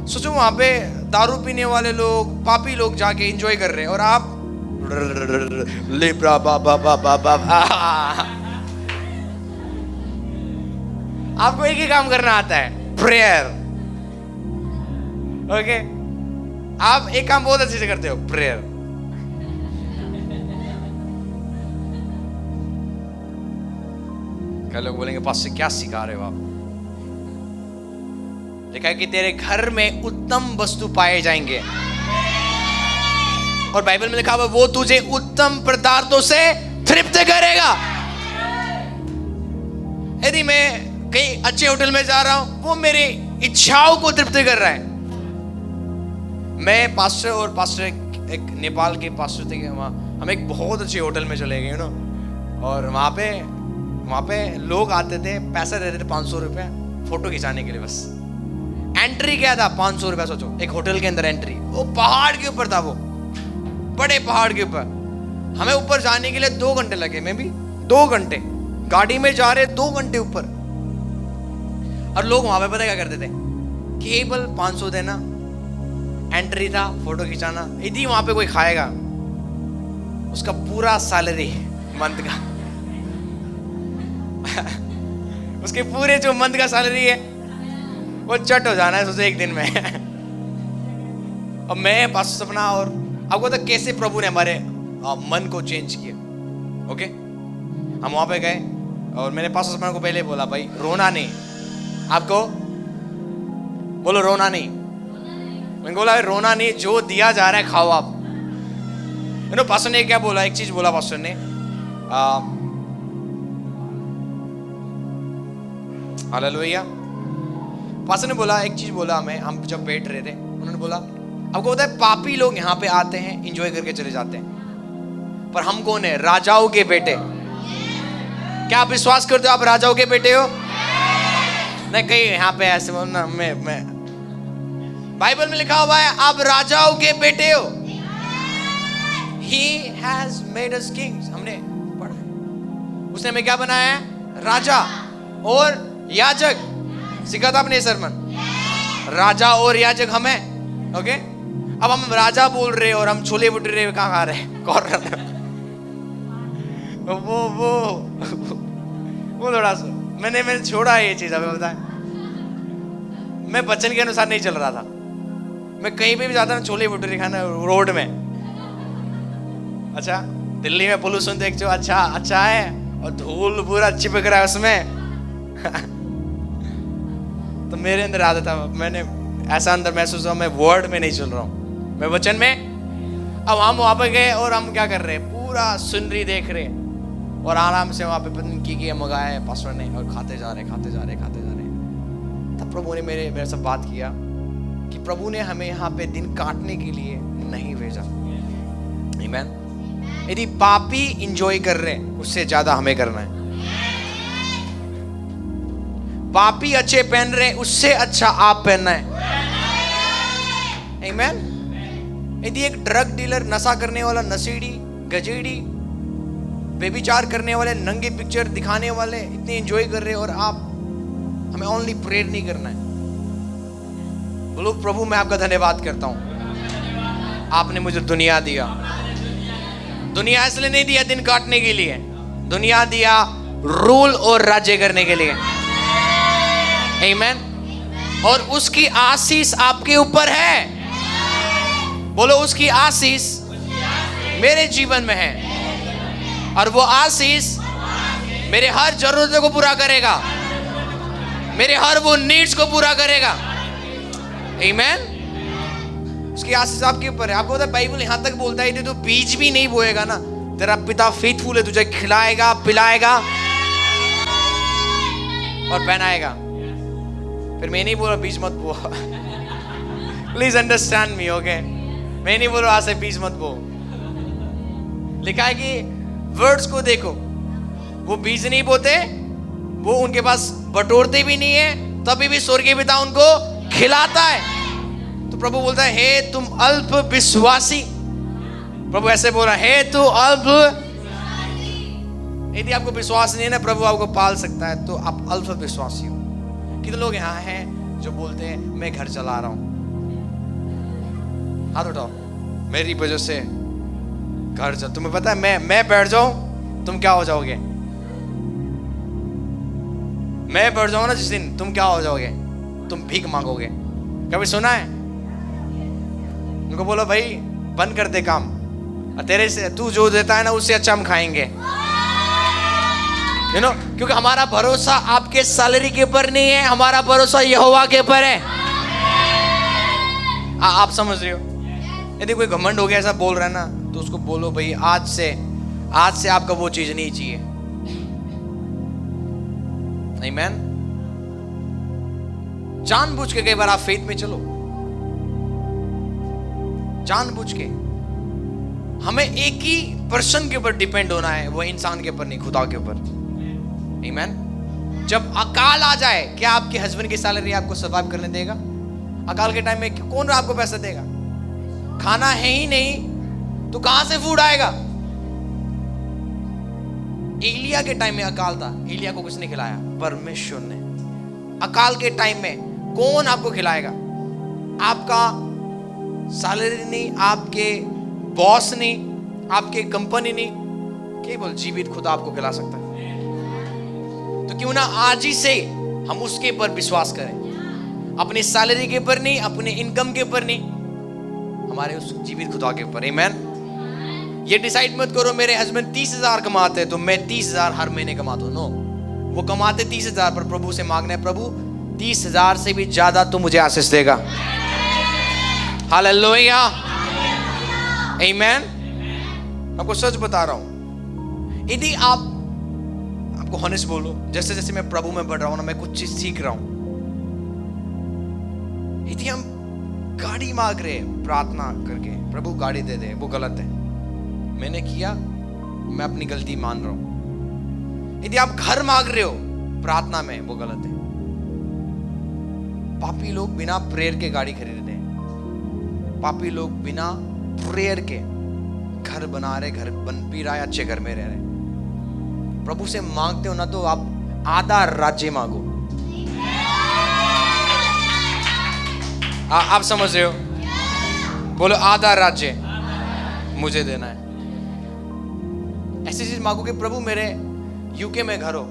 सोचो वहां पे दारू पीने वाले लोग, पापी लोग जाके एंजॉय कर रहे हैं और आप आपको एक ही काम करना आता है, प्रेयर। ओके, आप एक काम बहुत अच्छे से करते हो, प्रेयर। कई लोग बोलेंगे पास से क्या सिखा रहे हो आप? लिखा है कि तेरे घर में उत्तम वस्तु पाए जाएंगे, और बाइबल में लिखा हुआ वो तुझे उत्तम पदार्थों से तृप्त करेगा। यदि मैं कहीं अच्छे होटल में जा रहा हूं, वो मेरी इच्छाओं को तृप्त कर रहा है। मैं पास्टर और पास्टर एक नेपाल के पास्टर थे, वहां हम एक बहुत अच्छे होटल में चले गए, नो, और वहां पे लोग आते थे, पैसा देते थे 500 रुपए फोटो खिंचाने के लिए। बस एंट्री क्या था? 500 रुपया। सोचो एक होटल के अंदर एंट्री, वो पहाड़ के ऊपर था, वो बड़े पहाड़ के ऊपर। हमें ऊपर जाने के लिए 2 घंटे लगे, मैं भी 2 घंटे गाड़ी में जा रहे, 2 घंटे ऊपर। और लोग वहां पे पता क्या करते थे? केवल 500 देना, एंट्री था, फोटो खिंचाना। यदि वहां पे कोई खाएगा, उसका पूरा सैलरी मंथ का उसके पूरे जो मंथ का सैलरी है वो चट हो जाना है, सोचो एक दिन में। और मैं पास सपना, और आपको तो कैसे प्रभु ने हमारे मन को चेंज किया। ओके, हम वहां पे गए और मैंने पास सपना को पहले बोला, भाई रोना नहीं, आपको बोलो रोना नहीं। मैंने बोला रोना नहीं, जो दिया जा रहा है खाओ आप। पास्टर ने क्या बोला? एक चीज बोला पास्टर ने, हालेलुया। पास्टर ने बोला, एक चीज बोला, हम जब बैठ रहे थे, उन्होंने बोला आपको पता है पापी लोग यहाँ पे आते हैं, एंजॉय करके चले जाते हैं, पर हम कौन है? राजाओं के बेटे। क्या आप विश्वास करते हो आप राजाओं के बेटे हो? नहीं, कहीं यहाँ पे ऐसे बोलना, मैं बाइबल में लिखा हुआ है आप राजाओं के बेटे हो। He has made us kings, हमने पढ़ा। उसने हमें क्या बनाया है? राजा और याजक। सीखा था अपने सरमन, राजा और याजक हमें। ओके, अब हम राजा बोल रहे और हम छोले भटूरे कहाँ खा रहे हैं? कॉर्नर। वो थोड़ा सा मैंने छोड़ा ये चीज। हमें बताया, मैं वचन के अनुसार नहीं चल रहा था। मैं कहीं पे भी जाता ना, छोले भटूरे खाना रोड में। अच्छा, दिल्ली में पोल्यूशन देख जो अच्छा है, और धूल पूरा चिपक रहा है उसमें। तो मेरे अंदर आदत था, मैंने ऐसा अंदर महसूस हुआ मैं वर्ड में नहीं चल रहा हूँ, मैं वचन में। अब हम वहां पे गए और हम क्या कर रहे हैं? पूरा सुनरी देख रहे हैं, और आराम से वहां पे पत्नी की मंगाया पास्टर ने, और खाते जा रहे। तब प्रभु ने मेरे से बात किया कि प्रभु ने हमें यहाँ पे दिन काटने के लिए नहीं भेजा। आमीन। यदि पापी इंजॉय कर रहे हैं, उससे ज्यादा हमें करना है। पापी अच्छे पहन रहे, उससे अच्छा आप पहनना है। आमीन। यदि एक ड्रग डीलर, नशा करने वाला, नशेड़ी, गजेड़ी, बेविचार करने वाले, नंगे पिक्चर दिखाने वाले इतने एंजॉय कर रहे हैं, और आप, हमें ओनली प्रेयर नहीं करना है। बोलो प्रभु मैं आपका धन्यवाद करता हूं आपने मुझे दुनिया दिया। दुनिया इसलिए नहीं दिया दिन काटने के लिए, दुनिया दिया रूल और राज्य करने के लिए। आमीन। और उसकी आशीष आपके ऊपर है। बोलो, उसकी आशीष मेरे जीवन में है और वो आशीष मेरे हर जरूरतों को पूरा करेगा, मेरे हर वो नीड्स को पूरा करेगा। आमीन। उसकी आशीष आपके ऊपर है। आपको पता है बाइबल यहां तक बोलता है, तू बीज भी नहीं बोएगा ना, तेरा पिता फेथफुल है, तुझे खिलाएगा, पिलाएगा और पहनाएगा। फिर मैं नहीं बोल रहा बीज मत बो, प्लीज अंडरस्टैंड मी, ओके। मैं नहीं बोल रहा आज से बीज मत बो। लिखा है कि वर्ड्स को देखो, वो बीज नहीं बोते, वो उनके पास बटोरते भी नहीं है, तभी भी स्वर्गीय पिता उनको खिलाता है। तो प्रभु बोलता है, हे तुम अल्प विश्वासी। प्रभु ऐसे बोल रहा है, हे तू अल्प। यदि आपको विश्वास नहीं है ना प्रभु आपको पाल सकता है, तो आप अल्प विश्वासी हो। कितने लोग यहाँ हैं जो बोलते हैं मैं घर चला रहा हूं? हाथ उठाओ। मेरी वजह से घर चल, तुम्हें पता है मैं बैठ जाऊं तुम क्या हो जाओगे? मैं बैठ जाऊं ना जिस दिन, तुम क्या हो जाओगे? तुम भीख मांगोगे। कभी सुना है? उनको बोलो भाई बंद कर दे काम, तेरे से तू जो देता है ना उससे अच्छा हम खाएंगे। You know, क्योंकि हमारा भरोसा आपके सैलरी के ऊपर नहीं है, हमारा भरोसा यहोवा के ऊपर है। आप समझ रहे हो? यदि कोई घमंड हो गया ऐसा बोल रहा है ना, तो उसको बोलो भाई आज से आपका वो चीज नहीं चाहिए। आमीन। जानबूझ के कई बार आप फेथ में चलो, जानबूझ के। हमें एक ही पर्सन के ऊपर डिपेंड होना है, वो इंसान के ऊपर नहीं, खुदा के ऊपर। आमीन। जब अकाल आ जाए, क्या आपके हस्बैंड की सैलरी आपको सर्वाइव करने देगा? अकाल के टाइम में कौन आपको पैसा देगा? खाना है ही नहीं तो कहां से फूड आएगा? एलिया के टाइम में अकाल था, एलिया को किसने खिलाया? परमेश्वर ने। अकाल के टाइम में कौन आपको खिलाएगा? आपका सैलरी नहीं, आपके बॉस नहीं, आपके कंपनी नहीं, केवल जीवित खुदा आपको खिला सकता है। तो क्यों ना आज ही से हम उसके ऊपर विश्वास करें, अपनी सैलरी के ऊपर नहीं, अपने इनकम के ऊपर नहीं, हमारे उस जीवित खुदा के ऊपर। आमीन। ये डिसाइड मत करो मेरे हस्बैंड 30,000 कमाते हैं तो मैं 30,000 हर महीने कमाता हूं। नो, वो कमाते 30,000 पर प्रभु से मांगना है, प्रभु 30,000 से भी ज्यादा तू मुझे आशीष देगा। हालेलुया। आमीन। आपको सच बता रहा हूं, यदि आपको हॉनेस्ट बोलो, जैसे जैसे मैं प्रभु में बढ़ रहा हूं ना, मैं कुछ चीज सीख रहा हूं। यदि हम गाड़ी मांग रहे प्रार्थना करके, प्रभु गाड़ी दे दे, वो गलत है। मैंने किया, मैं अपनी गलती मान रहा हूं। यदि आप घर मांग रहे हो प्रार्थना में, वो गलत है। पापी लोग बिना प्रेयर के गाड़ी खरीदते हैं। पापी लोग बिना प्रेयर के घर बना रहे, घर बन भी रहा है, अच्छे घर में रह रहे। प्रभु से मांगते हो ना तो आप आधा राज्य मांगो। आप समझ रहे हो? बोलो आधा राज्य मुझे देना है। ऐसी चीज मांगो कि प्रभु मेरे यूके में घर हो,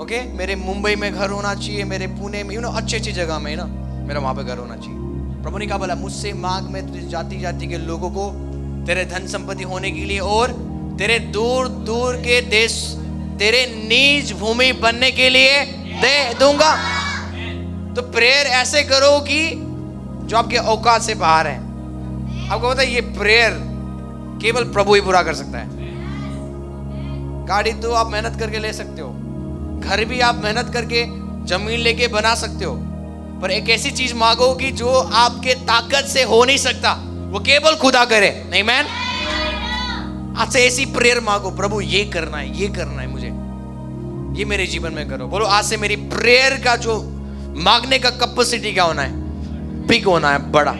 ओके, मेरे मुंबई में घर होना चाहिए, मेरे पुणे में, अच्छी अच्छी जगह में ना मेरा वहां पे घर होना चाहिए। प्रभु ने कहा बोला मुझसे मांग, मैं तुझे जाति जाति के लोगों को तेरे धन संपत्ति होने के लिए और तेरे दूर दूर के देश तेरे निज भूमि बनने के लिए दे दूंगा। तो प्रेयर ऐसे करो कि जो आपके औकात से बाहर है। आपको पता है ये प्रेयर केवल प्रभु ही पूरा कर सकता है। गाड़ी तो आप मेहनत करके ले सकते हो, घर भी आप मेहनत करके जमीन लेके बना सकते हो, पर एक ऐसी चीज मांगो कि जो आपके ताकत से हो नहीं सकता, वो केवल खुदा करे। नहीं मैन, आज से ऐसी प्रेयर मांगो, प्रभु ये करना है, ये करना है मुझे, ये मेरे जीवन में करो। बोलो आज से मेरी प्रेयर का जो मांगने का कैपेसिटी क्या होना है? बिग होना है, बड़ा।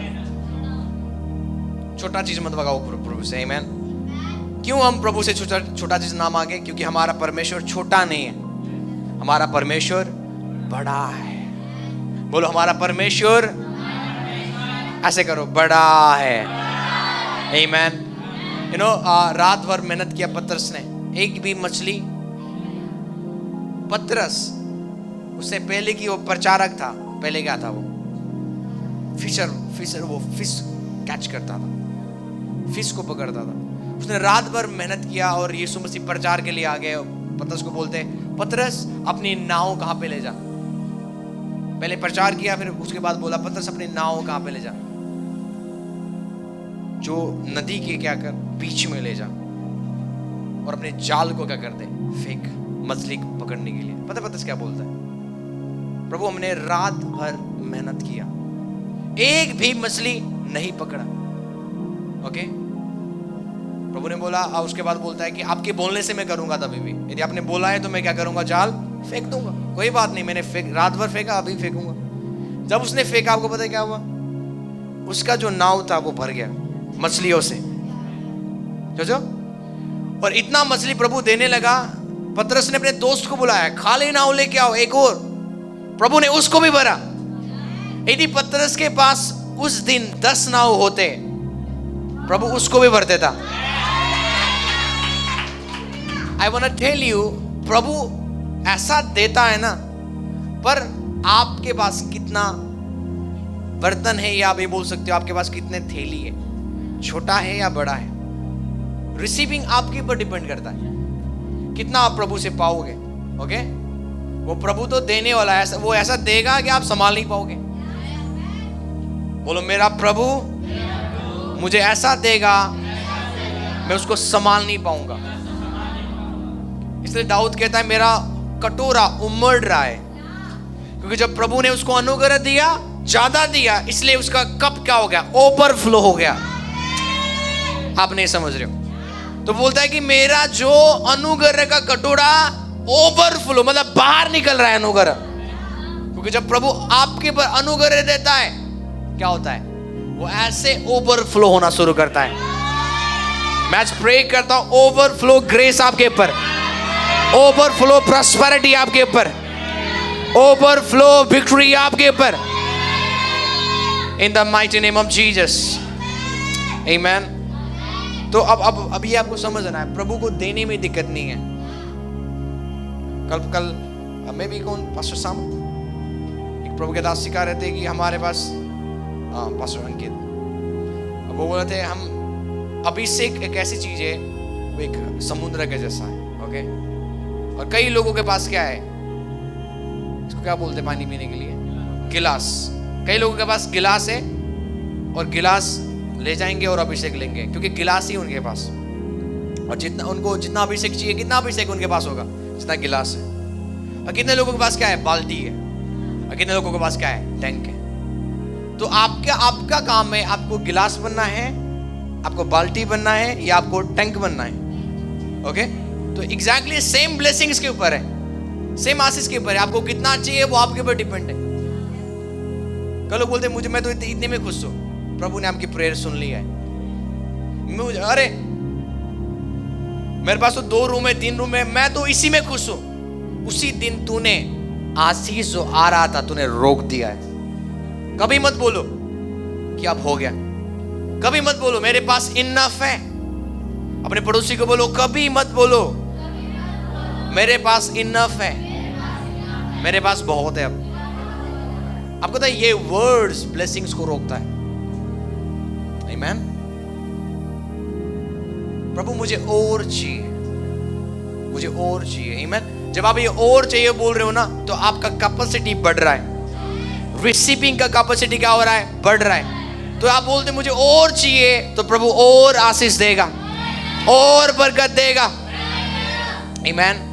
छोटा चीज मत मांगो प्रभु से। आमीन। क्यों हम प्रभु से छोटा चीज ना मांगे? क्योंकि हमारा परमेश्वर छोटा नहीं है, हमारा परमेश्वर बड़ा है। बोलो हमारा परमेश्वर ऐसे करो, बड़ा है। आमीन। रात भर मेहनत किया पतरस ने, एक भी मछली। पतरस उससे पहले की वो प्रचारक था, पहले क्या था वो फिशर, वो फिश कैच करता था, फिश को पकड़ता था। उसने रात भर मेहनत किया और यीशु मसीह प्रचार के लिए आ गए। पतरस को बोलते, पतरस अपनी नाव कहां पे ले जा। पहले प्रचार किया, फिर उसके बाद बोला पतरस अपनी नाव कहां पे ले जा, जो नदी के क्या कर बीच में ले जा, और अपने जाल को क्या कर दे, फेंक, मछली पकड़ने के लिए। पता पतरस क्या बोलता है, प्रभु हमने रात भर मेहनत किया, एक भी मछली नहीं पकड़ा। ओके, प्रभु ने बोला, और उसके बाद बोलता है कि आपके बोलने से मैं करूंगा तभी भी, यदि आपने बोला है तो मैं क्या करूंगा, जाल फेंक दूंगा। कोई बात नहीं, मैंने रात भर फेंका, अभी फेंकूंगा। जब उसने फेंका, आपको पता है क्या हुआ, उसका जो नाव था वो भर गया मछलियों से। जो और इतना मछली प्रभु देने लगा, पतरस ने अपने दोस्त को बुलाया, खाली नाव लेके आओ एक और। प्रभु ने उसको भी भरा। यदि पतरस के पास उस दिन 10 नाव होते, प्रभु उसको भी भर देता। I want to tell you, प्रभु ऐसा देता है ना, पर आपके पास कितना बर्तन है, या आप ये बोल सकते हो आपके पास कितने थैली है, छोटा है या बड़ा है। रिसीविंग आपके ऊपर डिपेंड करता है, कितना आप प्रभु से पाओगे। ओके, वो प्रभु तो देने वाला है, वो ऐसा देगा कि आप संभाल नहीं पाओगे। बोलो, मेरा प्रभु मुझे ऐसा देगा, मैं उसको संभाल नहीं पाऊंगा। इसलिए दाऊद कहता है, मेरा कटोरा उमड़ रहा है, क्योंकि जब प्रभु ने उसको अनुग्रह दिया, ज्यादा दिया, इसलिए उसका कप क्या हो गया, ओवरफ्लो हो गया। आप नहीं समझ रहे हो, तो बोलता है कि मेरा जो अनुग्रह का कटोरा ओवरफ्लो, मतलब बाहर निकल रहा है अनुग्रह। क्योंकि जब प्रभु आपके पर अनुग्रह देता है, क्या होता है, वो ऐसे ओवरफ्लो होना शुरू करता है। मैं आज प्रे करता हूं, ओवरफ्लो ग्रेस आपके ऊपर, ओवरफ्लो प्रॉस्पेरिटी आपके ऊपर, ओवरफ्लो विक्ट्री आपके ऊपर, in the mighty name of Jesus, amen. तो अब ये आपको समझना है, प्रभु को देने में दिक्कत नहीं है। कल मैं भी कौन पास्टर साम, एक प्रभु के दास सिखा रहे थे कि हमारे पास पास्टर अंकित, अब वो बोलते हैं हम अभिषेक एक ऐसी चीज है, वो एक समुद्र के जैसा है। ओके, और कई लोगों के पास क्या है, इसको क्या बोलते हैं पानी पीने के लिए, गिलास। कई लोगों के पास गिलास है, और गिलास ले जाएंगे और अभिषेक लेंगे, क्योंकि गिलास ही उनके पास, और जितना अभिषेक चाहिए, कितना अभिषेक उनके पास होगा, जितना गिलास है। और कितने लोगों के पास क्या है, बाल्टी है, और कितने लोगों के पास क्या है, टैंक है। तो आपका काम है, आपको गिलास बनना है, आपको बाल्टी बनना है, या आपको टैंक बनना है। ओके, तो एग्जैक्टली सेम ब्लेसिंग्स के ऊपर है, सेम आशीष के ऊपर है। आपको कितना चाहिए वो आपके ऊपर डिपेंड है। कल लोग बोलते मुझे, मैं तो इतने में खुश हूं, प्रभु ने आपकी प्रेयर सुन लिया है। मुझे, अरे मेरे पास तो 2 रूम है, 3 रूम है, मैं तो इसी में खुश हूं। उसी दिन तूने आशीष जो आ रहा था, तूने रोक दिया है। कभी मत बोलो कि अब हो गया, कभी मत बोलो मेरे पास इनफ है। अपने पड़ोसी को बोलो, कभी मत बोलो मेरे पास इनफ है, मेरे पास बहुत है। अब आपको पता है, ये वर्ड्स ब्लेसिंग्स को रोकता है। आमीन। प्रभु मुझे और चाहिए, मुझे और चाहिए। आमीन। जब आप ये और चाहिए बोल रहे हो ना, तो आपका कैपेसिटी बढ़ रहा है, रिसीविंग का कैपेसिटी क्या हो रहा है, बढ़ रहा है। तो आप बोलते मुझे और चाहिए, तो प्रभु और आशीष देगा, और बरकत देगा। आमीन।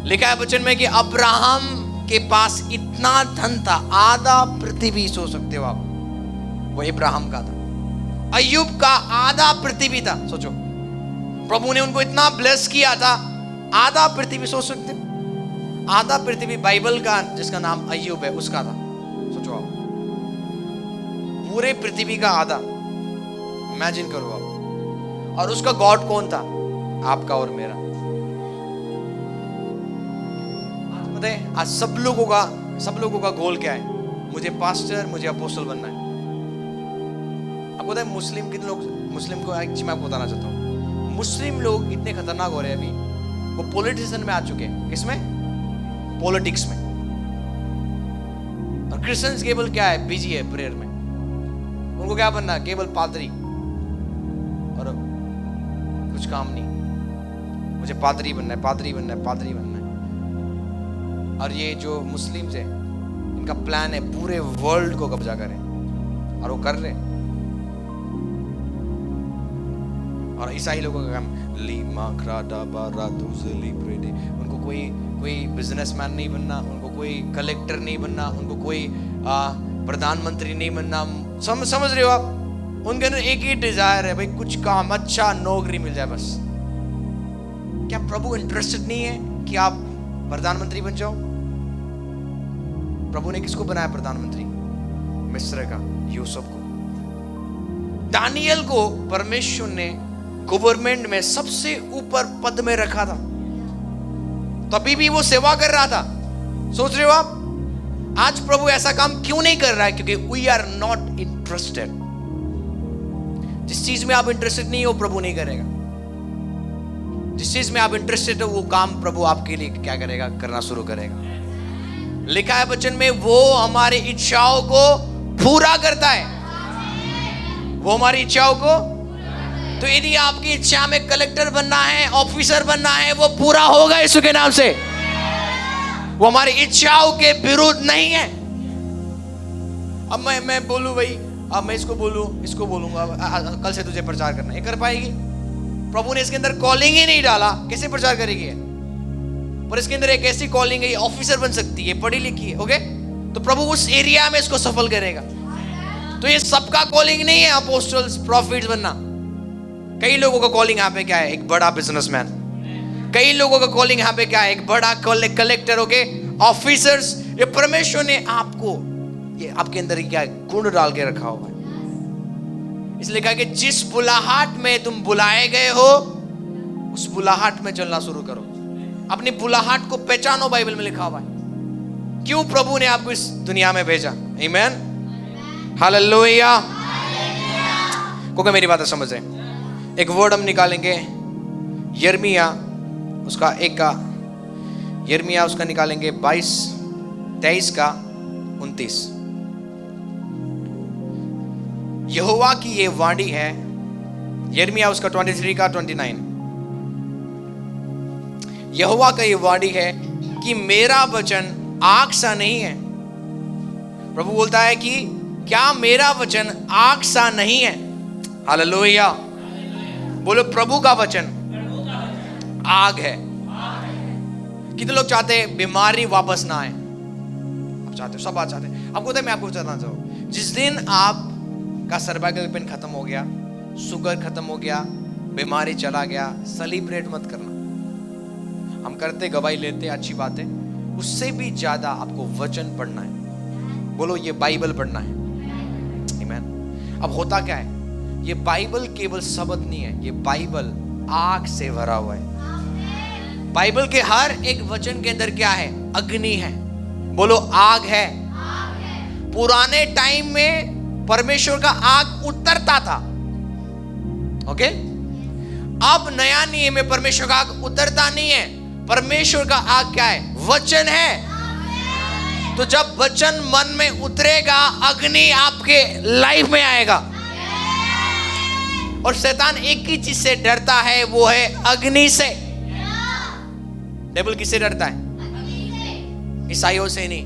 लिखा है वचन में कि अब्राहम के पास इतना धन था, आधा पृथ्वी, सोच सकते हो आप, वो अब्राहम का था। अय्यूब का आधा पृथ्वी था, सोचो, प्रभु ने उनको इतना ब्लेस किया था, आधा पृथ्वी, सोच सकते हो, आधा पृथ्वी बाइबल का जिसका नाम अय्यूब है उसका था। सोचो आप, पूरे पृथ्वी का आधा, इमेजिन करो आप। और उसका गॉड कौन था, आपका और मेरा। पता है आज सब लोगों का गोल क्या है, मुझे पास्टर, मुझे अपोस्टल बनना है। आपको पता है मुस्लिम कितने लोग, मुस्लिम को एक चीज मैं आपको बताना चाहता हूँ, मुस्लिम लोग इतने खतरनाक हो रहे हैं अभी, वो पॉलिटिशियन में आ चुके हैं। किसमें? पॉलिटिक्स में। और क्रिश्चियंस केवल क्या है, बिजी है प्रेयर में। उनको क्या बनना है? केवल पादरी, और कुछ काम नहीं। मुझे पादरी बनना है, पादरी बनना है, पादरी बनना है। और ये जो मुस्लिम्स है, इनका प्लान है पूरे वर्ल्ड को कब्जा करें, और वो कर रहे हैं। और ईसाई लोगों का काम लीमा क्राडा बारा दुज़ली प्रेडे। उनको कोई बिजनेसमैन नहीं बनना, उनको कोई कलेक्टर नहीं बनना, उनको कोई प्रधानमंत्री नहीं बनना। समझ रहे हो आप? उनके अंदर एक ही डिजायर है, भाई कुछ काम, अच्छा नौकरी मिल जाए बस। क्या प्रभु इंटरेस्टेड नहीं है कि आप प्रधानमंत्री बन जाओ? प्रभु ने किसको बनाया प्रधानमंत्री? मिस्र का यूसुफ को। दानियल को परमेश्वर ने गवर्नमेंट में सबसे ऊपर पद में रखा था, तभी भी वो सेवा कर रहा था। सोच रहे हो आप? आज प्रभु ऐसा काम क्यों नहीं कर रहा है? क्योंकि वी आर नॉट इंटरेस्टेड। जिस चीज में आप इंटरेस्टेड नहीं हो, प्रभु नहीं करेगा। जिस चीज में आप इंटरेस्टेड हो, वो काम प्रभु आपके लिए क्या करेगा? करना शुरू करेगा। लिखा है वचन में, वो हमारी इच्छाओं को पूरा करता है। वो हमारी इच्छाओं को, तो यदि आपकी इच्छा में कलेक्टर बनना है, ऑफिसर बनना है, वो पूरा होगा यीशु के नाम से। वो हमारी इच्छाओं के विरुद्ध नहीं है। अब मैं बोलूं भाई, अब मैं इसको बोलूं, इसको बोलूंगा, कल से तुझे प्रचार करना, ये कर पाएगी? प्रभु ने इसके अंदर कॉलिंग ही नहीं डाला, कैसे प्रचार करेगी? पर इसके अंदर एक ऐसी कॉलिंग है, ये ऑफिसर बन सकती है, पढ़ी लिखी है, ओके? तो प्रभु उस एरिया में इसको सफल करेगा। तो ये सबका कॉलिंग नहीं है अपोस्टल्स, प्रॉफिट्स बनना। कई लोगों का कॉलिंग यहाँ पे क्या है? एक बड़ा बिजनेसमैन। कई लोगों का कॉलिंग यहाँ पे क्या है? एक बड़ा कलेक्टर, ओके, ऑफिसर्स। ये परमेश्वर ने आपको, ये आपके अंदर क्या है? गुण डाल के रखा हुआ है। इसलिए कहा कि जिस बुलाहट में तुम बुलाए गए हो, उस बुलाहट में चलना शुरू करो। अपनी बुलाहट को पहचानो, बाइबल में लिखा हुआ है क्यों प्रभु ने आपको इस दुनिया में भेजा। आमीन, हालेलुया। को मेरी बात समझ रहे? एक वर्ड हम निकालेंगे, यिर्मयाह उसका एक का, यिर्मयाह उसका निकालेंगे 22:23 का 29। यहोवा की ये वाणी है, यिर्मयाह उसका 23 का 29। यहोवा का ये वाणी है कि मेरा वचन आग सा नहीं है। प्रभु बोलता है कि क्या मेरा वचन आग सा नहीं है? हालेलुया। बोलो, प्रभु का वचन आग है। कितने लोग चाहते हैं बीमारी वापस ना आए? आप चाहते हो, सब बात चाहते हैं। आपको पता है, मैं आपको बताना चाहूँ, जिस दिन आप का सर्वाइकल पेन खत्म हो गया, शुगर खत्म हो गया, बीमारी चला गया, सेलिब्रेट मत करना। हम करते, गवाही लेते, अच्छी बात है, उससे भी ज्यादा आपको वचन पढ़ना है। बोलो, ये बाइबल पढ़ना है। आमीन। अब होता क्या है, ये बाइबल केवल शब्द नहीं है, ये बाइबल आग से भरा हुआ है। बाइबल के हर एक वचन के अंदर क्या है? अग्नि है। बोलो, आग है। पुराने टाइम में परमेश्वर का आग उतरता था, ओके? अब नया नियम में परमेश्वर का आग उतरता नहीं है। परमेश्वर का आग क्या है? वचन है। तो जब वचन मन में उतरेगा, अग्नि आपके लाइफ में आएगा। और शैतान एक ही चीज से डरता है, वो है अग्नि से। डेविल किससे डरता है? ईसाइयों से नहीं,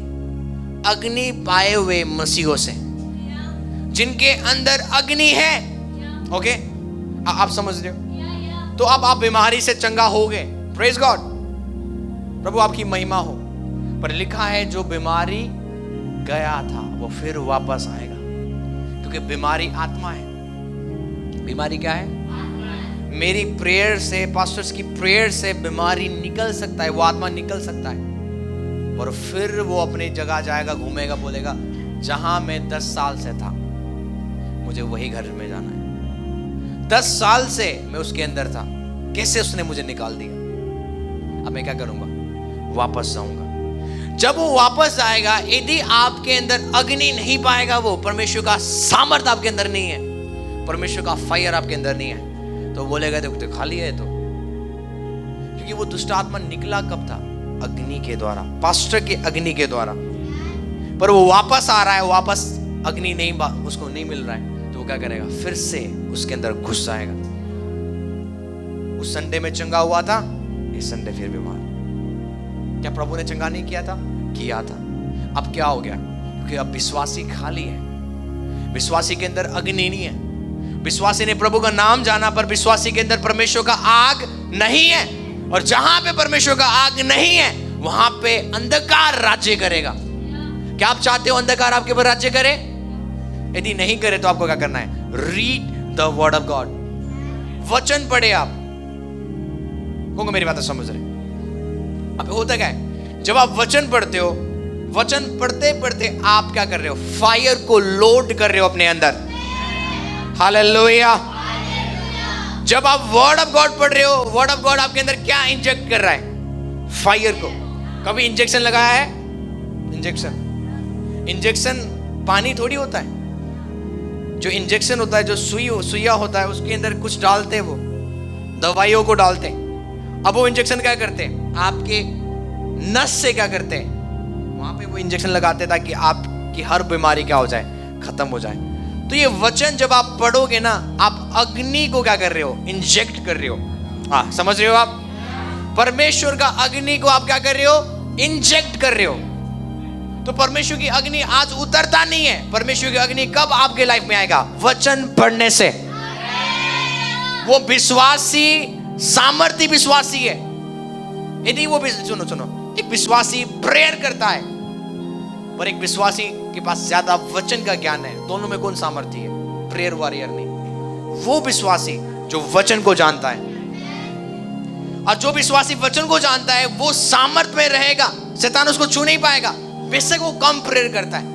अग्नि पाए हुए मसीहों से, जिनके अंदर अग्नि है। ओके, आप समझ रहे हो? तो अब आप बीमारी से चंगा हो गए, प्रेज गॉड, प्रभु आपकी महिमा हो। पर लिखा है जो बीमारी गया था वो फिर वापस आएगा, क्योंकि बीमारी आत्मा है। बीमारी क्या है? मेरी प्रेयर से, पास्टर्स की प्रेयर से बीमारी निकल सकता है, वो आत्मा निकल सकता है, और फिर वो अपनी जगह जाएगा, घूमेगा, बोलेगा जहां मैं 10 साल से था मुझे वही घर में जाना है। 10 साल से मैं उसके अंदर था, कैसे उसने मुझे निकाल दिया, अब मैं क्या करूंगा? वापस जाऊंगा। जब वो वापस आएगा, यदि आपके अंदर अग्नि नहीं पाएगा, वो परमेश्वर का सामर्थ्य आपके अंदर नहीं है, परमेश्वर का फायर आपके अंदर नहीं है, तो बोलेगा तो खाली है। तो क्योंकि वो दुष्ट आत्मा निकला कब था? अग्नि के द्वारा, पास्टर के अग्नि के द्वारा। पर वो वापस आ रहा है, वापस अग्नि नहीं, उसको नहीं मिल रहा है, तो वो क्या करेगा? फिर से उसके अंदर घुस जाएगा। उस संडे में चंगा हुआ था, इस संडे फिर बीमार। क्या प्रभु ने चंगा नहीं किया था? किया था। अब क्या हो गया? क्योंकि अब विश्वासी खाली है, विश्वासी के अंदर अग्नि नहीं है। विश्वासी ने प्रभु का नाम जाना, पर विश्वासी के अंदर परमेश्वर का आग नहीं है। और जहां पे परमेश्वर का आग नहीं है, वहां पे अंधकार राज्य करेगा। क्या आप चाहते हो अंधकार आपके ऊपर राज्य करे? यदि नहीं करे तो आपको क्या करना है? Read the word of God, वचन पढ़े आप। होंगे मेरी बात समझ रहे? अब होता क्या है, जब आप वचन पढ़ते हो, वचन पढ़ते पढ़ते आप क्या कर रहे हो? फायर को लोड कर रहे हो अपने अंदर। हालेलुया। जब आप वर्ड ऑफ गॉड पढ़ रहे हो, वर्ड ऑफ गॉड आपके अंदर क्या इंजेक्ट कर रहा है? फायर को। कभी इंजेक्शन लगाया है? इंजेक्शन पानी थोड़ी होता है। जो इंजेक्शन होता है, जो सुइया होता है, उसके अंदर कुछ डालते हैं, वो दवाइयों को डालते हैं। अब वो इंजेक्शन क्या करते हैं? आपके नस से क्या करते हैं? वहां पे वो इंजेक्शन लगाते हैं ताकि आपकी हर बीमारी क्या हो जाए? खत्म हो जाए। तो ये वचन जब आप पढ़ोगे ना, आप अग्नि को क्या कर रहे हो? इंजेक्ट कर रहे हो। हाँ, समझ रहे हो आप? परमेश्वर का अग्नि को आप क्या कर रहे हो? इंजेक्ट कर रहे हो। तो परमेश्वर की अग्नि आज उतरता नहीं है। परमेश्वर की अग्नि कब आपके लाइफ में आएगा? वचन पढ़ने से। वो विश्वासी सामर्थ्य विश्वासी है। यदि वो सुनो, एक विश्वासी प्रेयर करता है, पर एक विश्वासी के पास ज्यादा वचन का ज्ञान है। दोनों में कौन सामर्थ्य है? प्रेयर वॉरियर नहीं, वो विश्वासी जो वचन को जानता है। और जो विश्वासी वचन को जानता है, वो सामर्थ्य में रहेगा, शैतान उसको छू नहीं पाएगा। बेशक वो कम प्रेयर करता है,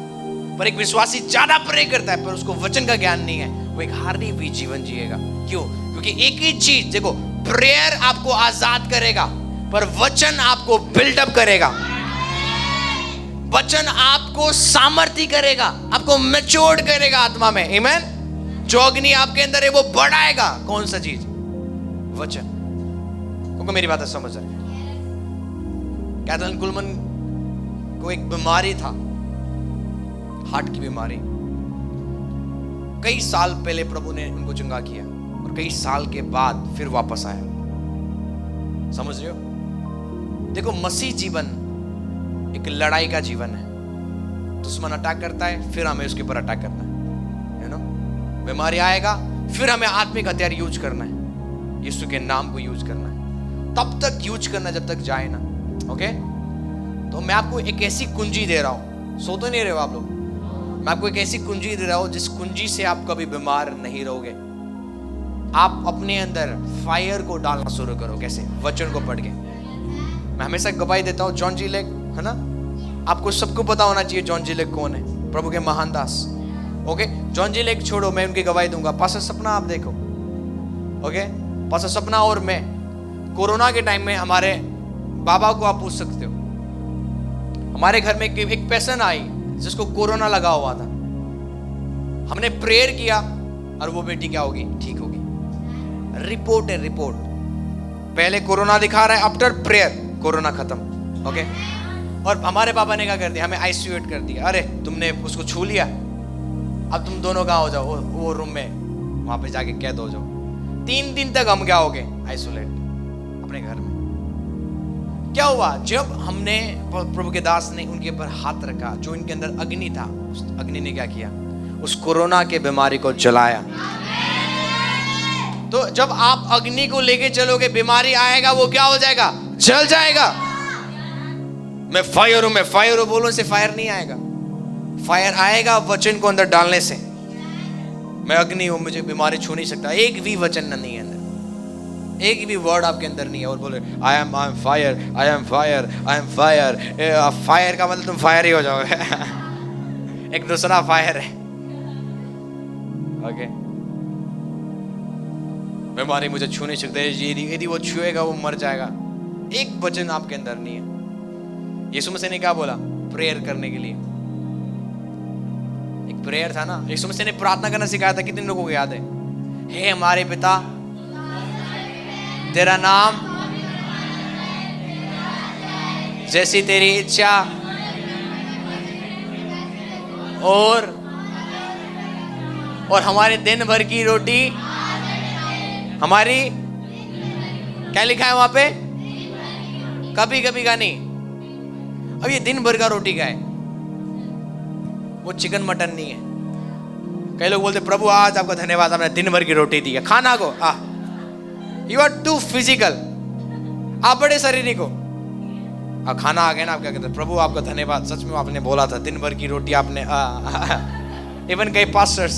पर एक विश्वासी ज्यादा प्रेयर करता है, पर उसको वचन का ज्ञान नहीं है, वो एक हारी हुई जीवन जिएगा। क्यों? क्योंकि एक ही चीज देखो, प्रेयर आपको आजाद करेगा, पर वचन आपको बिल्डअप करेगा। वचन आपको सामर्थ्य करेगा, आपको मैच्योर्ड करेगा आत्मा में। आमीन। जो अग्नि आपके अंदर है वो बढ़ाएगा। कौन सा चीज? वचन। क्योंकि मेरी बात समझ रहे? कैथरीन कुलमन को एक बीमारी था, हार्ट की बीमारी। कई साल पहले प्रभु ने उनको चंगा किया, और कई साल के बाद फिर वापस आया। समझ रहे हो? देखो, मसीह जीवन एक लड़ाई का जीवन है। दुश्मन अटैक करता है, फिर हमें उसके ऊपर अटैक करना है नो? बीमारी आएगा, फिर हमें आत्मिक हथियार यूज करना है, यीशु के नाम को यूज करना है। तब तक यूज करना जब तक जाए ना। ओके? तो मैं आपको एक ऐसी कुंजी दे रहा हूं, सो तो नहीं रहे हो आप लोग? मैं आपको एक ऐसी कुंजी दे रहा हूं जिस कुंजी से आप कभी बीमार नहीं रहोगे। आप अपने अंदर फायर को डालना शुरू करो। कैसे? वचन को पढ़ के। मैं हमेशा गवाही देता हूँ, जॉन जी लेक, है ना? आपको सबको पता होना चाहिए जॉन जी लेक कौन है, प्रभु के महान दास। ओके? जॉन जी लेक छोड़ो, मैं उनकी गवाही दूंगा। पास्टर सपना आप देखो। ओके? पास्टर सपना और मैं, कोरोना के टाइम में हमारे बाबा को आप पूछ सकते हो। हमारे घर में एक पेशेंट आई जिसको कोरोना लगा हुआ था। हमने प्रेयर किया और वो बेटी क्या होगी? ठीक होगी। रिपोर्ट है, रिपोर्ट। पहले कोरोना दिखा रहा है, आफ्टर प्रेयर कोरोना खत्म। ओके? और हमारे पापा ने क्या कर दिया? हमें आइसोलेट कर दिया। अरे तुमने उसको छू लिया, अब तुम दोनों कहाँ हो जाओ? वो रूम में, वहां पे जाके कैद हो जाओ। 3 दिन तक हम क्या हो गए? आइसोलेट अपने घर में। क्या हुआ? जब हमने, प्रभु के दास ने उनके ऊपर हाथ रखा, जो इनके अंदर अग्नि था, उस अग्नि ने क्या किया? उस कोरोना के बीमारी को जलाया। तो जब आप अग्नि को लेके चलोगे, बीमारी आएगा, वो क्या हो जाएगा? जल जाएगा। मैं फायर हूं, मैं फायर हूं बोलने से फायर नहीं आएगा। फायर आएगा वचन को अंदर डालने से। मैं अग्नि हूं, मुझे बीमारी छू नहीं सकता। एक भी वचन नहीं है अंदर, एक भी वर्ड आपके अंदर नहीं है। और बोले I am fire, I am fire, I am fire. Fire का मतलब तुम फायर ही हो जाओगे। एक दूसरा फायर है। ओके? बीमारी मुझे छू नहीं सकते, यदि वो छुएगा वो मर जाएगा। एक वचन आपके अंदर नहीं है। यीशु मसीह ने क्या बोला? प्रेयर करने के लिए। एक प्रेयर था ना, यीशु मसीह ने प्रार्थना करना सिखाया था। कितने लोगों को याद है? हे हमारे पिता, तेरा नाम, जैसी तेरी इच्छा, और हमारे दिन भर की रोटी हमारी, क्या लिखा है वहां पे? कभी कभी का नहीं। अब ये दिन भर का रोटी का है, वो चिकन मटन नहीं है। कई लोग बोलते प्रभु आज आपका धन्यवाद, आपने दिन भर की रोटी दी है, खाना को। यू आर टू फिजिकल, आप बड़े शरीरी को। अब खाना आ गया ना, आप क्या कहते हैं? प्रभु आपका धन्यवाद, सच में आपने बोला था दिन भर की रोटी आपने। इवन कई पास्टर्स,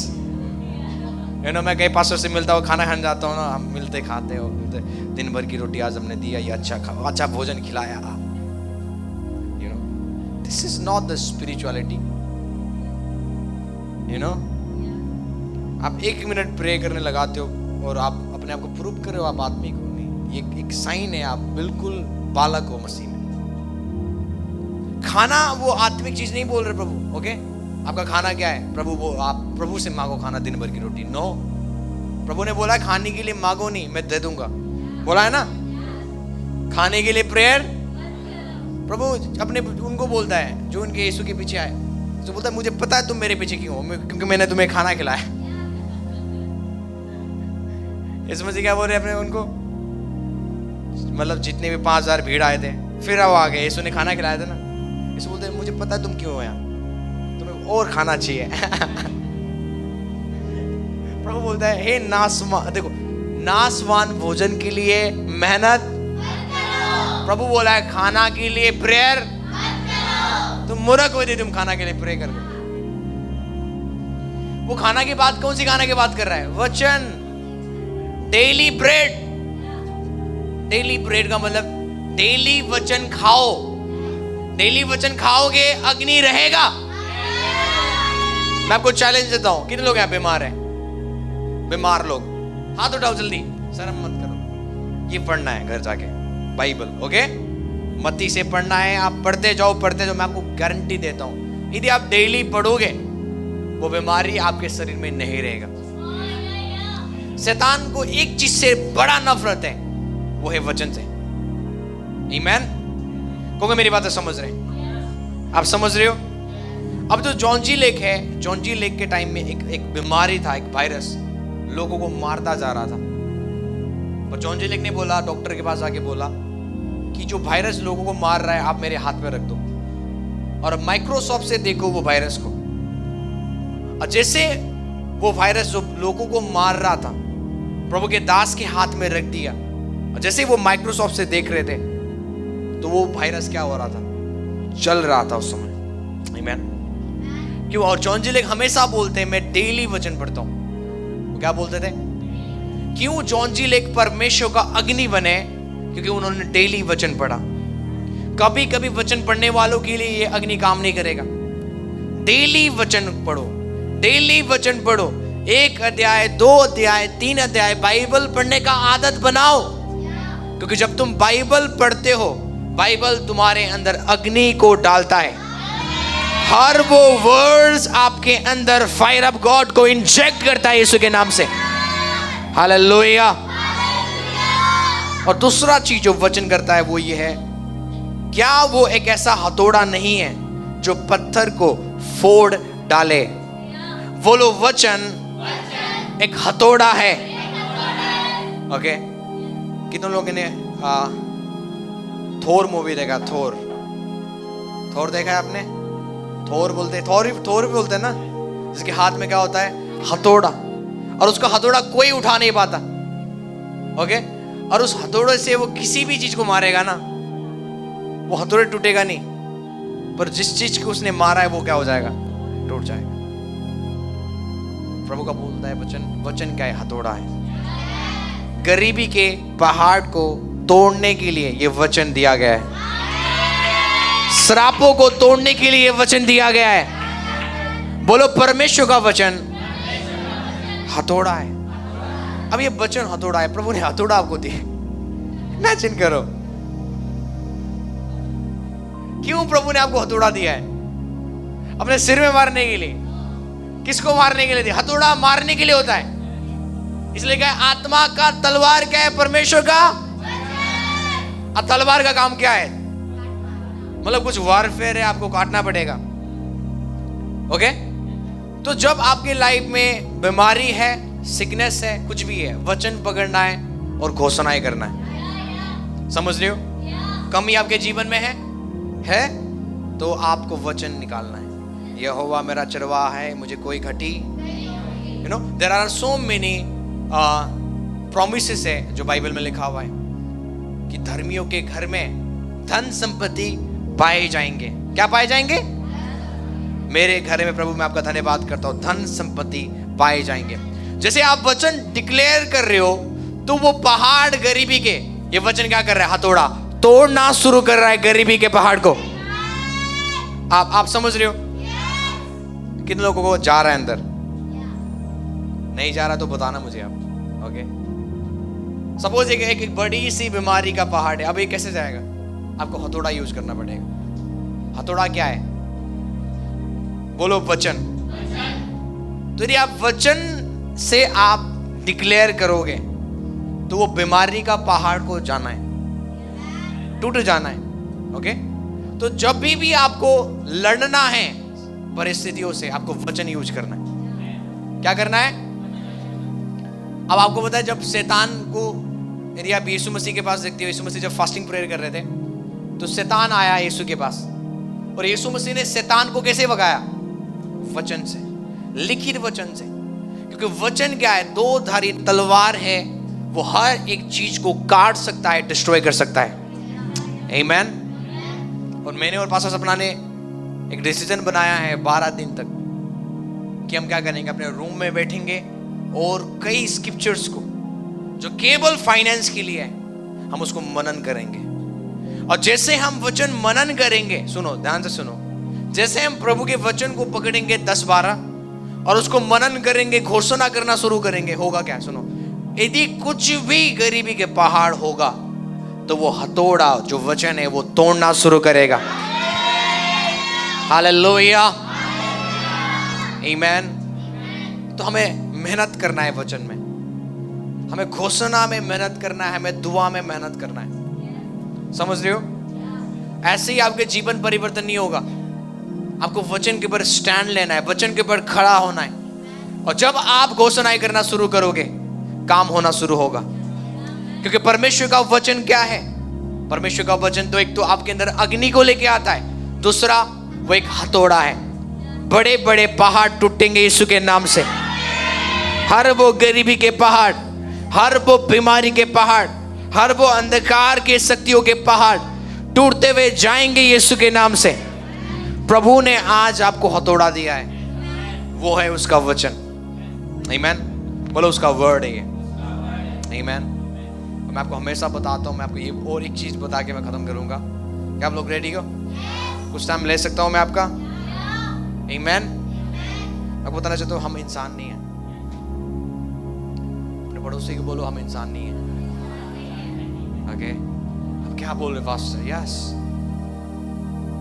मैं कई पास्टर से मिलता हूँ, खाना खाने जाता हूँ ना, हम मिलते खाते हो, दिन भर की रोटी आज हमने दिया, ये अच्छा भोजन खिलाया। This is not the spirituality. आप 1 मिनट प्रे करने लगाते हो और आप अपने आप को प्रूव कर रहे हो आप आत्मिक हो। नहीं, ये एक साइन है, आप बिल्कुल बालक हो मसीह में। खाना वो आत्मिक चीज नहीं बोल रहे प्रभु। ओके, आपका खाना क्या है? प्रभु वो आप प्रभु से मांगो खाना, दिन भर की रोटी। नो, प्रभु ने बोला खाने के लिए मांगो नहीं, मैं दे दूंगा, बोला है ना। खाने के लिए प्रेयर प्रभु अपने उनको बोलता है जो उनके यीशु के पीछे आए, जो बोलता है मुझे पता है तुम मेरे पीछे क्यों हो, क्योंकि मैंने तुम्हें खाना खिलाया। इस मसीह क्या बोल रहे अपने उनको, मतलब जितने भी 5000 भीड़ आए थे, फिर वो आ गए, यीशु ने खाना खिलाया था ना। यीशु बोलते हैं मुझे पता है तुम क्यों हो यहाँ, तुम्हें और खाना चाहिए। प्रभु बोलता है हे नासवान, देखो नासवान भोजन के लिए मेहनत। प्रभु बोला है खाना के लिए प्रेयर। तुम मूर्ख हो, तुम खाना के लिए प्रे कर। वो खाना की बात कौन सी खाना की बात कर रहा है? वचन, डेली ब्रेड। डेली ब्रेड का मतलब डेली वचन खाओ। डेली वचन खाओगे अग्नि रहेगा। मैं आपको चैलेंज देता हूं, कितने लोग यहाँ बीमार हैं? बीमार लोग हाथ उठाओ जल्दी, शर्म मत करो। ये पढ़ना है घर जाके बाइबल, ओके? मत्ती से पढ़ना है, आप पढ़ते जाओ पढ़ते जाओ। मैं आपको गारंटी देता हूं यदि आप डेली पढ़ोगे वो बीमारी आपके शरीर में नहीं रहेगा। शैतान को एक चीज से बड़ा नफरत है, वो है वचन से। आमीन? क्योंकि मेरी बातें समझ रहे हैं? आप समझ रहे हो? अब जो जॉन्जी लेक है, जॉन्जी लेक के टाइम में एक बीमारी था, एक वायरस लोगों को मारता जा रहा था। और जॉन्जी लेक ने बोला, डॉक्टर के पास आके बोला कि जो वायरस लोगों को मार रहा है आप मेरे हाथ में रख दो और माइक्रोस्कोप से देखो वो वायरस को। और जैसे वो वायरस जो लोगों को मार रहा था प्रभु के दास के हाथ में रख दिया, और जैसे वो माइक्रोस्कोप से देख रहे थे तो वो वायरस क्या हो रहा था? चल रहा था उस समय। आमीन? क्यों? और जॉन्जी लेक हमेशा बोलते हैं मैं डेली वचन पढ़ता हूं। वो क्या बोलते थे? क्यों जॉन्जी लेक परमेश्वर का अग्नि बने? क्योंकि उन्होंने डेली वचन पढ़ा। कभी कभी वचन पढ़ने वालों के लिए ये अग्नि काम नहीं करेगा। डेली वचन पढ़ो, डेली वचन पढ़ो। 1 अध्याय, 2 अध्याय, 3 अध्याय बाइबल पढ़ने का आदत बनाओ। क्योंकि जब तुम बाइबल पढ़ते हो, बाइबल तुम्हारे अंदर अग्नि को डालता है। हर वो वर्ड्स आपके अंदर फायर ऑफ गॉड को इंजेक्ट करता है यीशु के नाम से। हालेलुया। और दूसरा चीज जो वचन करता है वो ये है, क्या वो एक ऐसा हथौड़ा नहीं है जो पत्थर को फोड़ डाले? बोलो वचन एक हथौड़ा है। ओके, कितने लोगों ने थोर मूवी देखा? थोर देखा है आपने? थोर बोलते, थोर भी बोलते हैं ना, जिसके हाथ में क्या होता है? हथौड़ा। और उसका हथौड़ा कोई उठा नहीं पाता। ओके, और उस हथौड़े से वो किसी भी चीज को मारेगा ना, वो हथौड़े टूटेगा नहीं, पर जिस चीज को उसने मारा है वो क्या हो जाएगा? टूट जाएगा। प्रभु का बोलता है वचन क्या है? हथौड़ा है। गरीबी के पहाड़ को तोड़ने के लिए ये वचन दिया गया है। श्रापों को तोड़ने के लिए वचन दिया गया है। बोलो परमेश्वर का वचन हथौड़ा है। अब ये वचन हथौड़ा है, प्रभु ने हथौड़ा आपको दिया। इमेजिन करो, क्यों प्रभु ने आपको हथौड़ा दिया है? अपने सिर में मारने के लिए? किसको मारने के लिए दिया? हथौड़ा मारने के लिए होता है। इसलिए क्या है, आत्मा का तलवार क्या है, परमेश्वर का। अब तलवार का काम क्या है, मतलब कुछ वारफेयर है, आपको काटना पड़ेगा। ओके, तो जब आपकी लाइफ में बीमारी है, सिकनेस है, कुछ भी है, वचन पकड़ना है और घोषणाएं करना है। समझ रहे हो? कमी आपके जीवन में है तो आपको वचन निकालना है। यहोवा मेरा चरवाहा है, मुझे कोई घटी। You know, there are so many promises है जो बाइबल में लिखा हुआ है कि धर्मियों के घर में धन संपत्ति पाए जाएंगे। क्या पाए जाएंगे? मेरे घर में प्रभु मैं आपका धन्यवाद करता हूं, धन संपत्ति पाए जाएंगे। जैसे आप वचन डिक्लेयर कर रहे हो तो वो पहाड़ गरीबी के, ये वचन क्या कर रहा है, हथौड़ा तोड़ना शुरू कर रहा है गरीबी के पहाड़ को। आप समझ रहे हो? कितने लोगों को जा रहा है अंदर? नहीं जा रहा तो बताना मुझे आप। ओके, सपोज एक बड़ी सी बीमारी का पहाड़ है, अब ये कैसे जाएगा? आपको हथौड़ा यूज करना पड़ेगा। हथौड़ा क्या है? बोलो वचन। तो यदि आप वचन से आप डिक्लेयर करोगे तो वो बीमारी का पहाड़ को जाना है, टूट जाना है। ओके, तो जब भी आपको लड़ना है परिस्थितियों से, आपको वचन यूज करना है। क्या करना है? अब आपको पता है, जब शैतान को, यदि आप यीशु मसीह के पास देखते हो, यीशु मसीह जब फास्टिंग प्रेयर कर रहे थे तो शैतान आया यीशु के पास, और यीशु मसीह ने शैतान को कैसे भगाया? वचन से, लिखित वचन से। क्योंकि वचन क्या है? दो धारी तलवार है, वो हर एक चीज को काट सकता है, डिस्ट्रॉय कर सकता है। आमीन। और मैंने और पास्टर सपना ने एक डिसीजन बनाया है 12 दिन तक कि हम क्या करेंगे, अपने रूम में बैठेंगे और कई स्क्रिप्चर्स को जो केवल फाइनेंस के लिए है, हम उसको मनन करेंगे। और जैसे हम वचन मनन करेंगे, सुनो ध्यान से सुनो, जैसे हम प्रभु के वचन को पकड़ेंगे 10-12 और उसको मनन करेंगे, घोषणा करना शुरू करेंगे, होगा क्या? सुनो, यदि कुछ भी गरीबी के पहाड़ होगा तो वो हथौड़ा जो वचन है वो तोड़ना शुरू करेगा। हालेलुया, आमीन। तो हमें मेहनत करना है वचन में, हमें घोषणा में मेहनत करना है, हमें दुआ में मेहनत करना है। समझ रहे हो? ऐसे ही आपके जीवन परिवर्तन नहीं होगा। आपको वचन के ऊपर स्टैंड लेना है, वचन के ऊपर खड़ा होना है। और जब आप घोषणाएं करना शुरू करोगे, काम होना शुरू होगा। क्योंकि परमेश्वर का वचन क्या है? परमेश्वर का वचन तो एक तो आपके अंदर अग्नि को लेके आता है, दूसरा वो एक हथौड़ा है। बड़े बड़े पहाड़ टूटेंगे यीशु के नाम से। हर वो गरीबी के पहाड़, हर वो बीमारी के पहाड़, हर वो अंधकार के शक्तियों के पहाड़ टूटते हुए जाएंगे यीशु के नाम से। प्रभु ने आज आपको हथौड़ा दिया है, वो है उसका वचन। आमीन। बोलो उसका वर्ड है ये। आमीन। मैं आपको हमेशा बताता हूँ, मैं आपको ये और एक चीज बता के मैं खत्म करूंगा। क्या आप लोग रेडी हो? कुछ टाइम ले सकता हूँ मैं आपका? आमीन। आपको बताना चाहता हूँ, हम इंसान नहीं है। अपने पड़ोसी को बोलो हम इंसान नहीं है। ओके, अब क्या बोल रहे पास्टर? यस,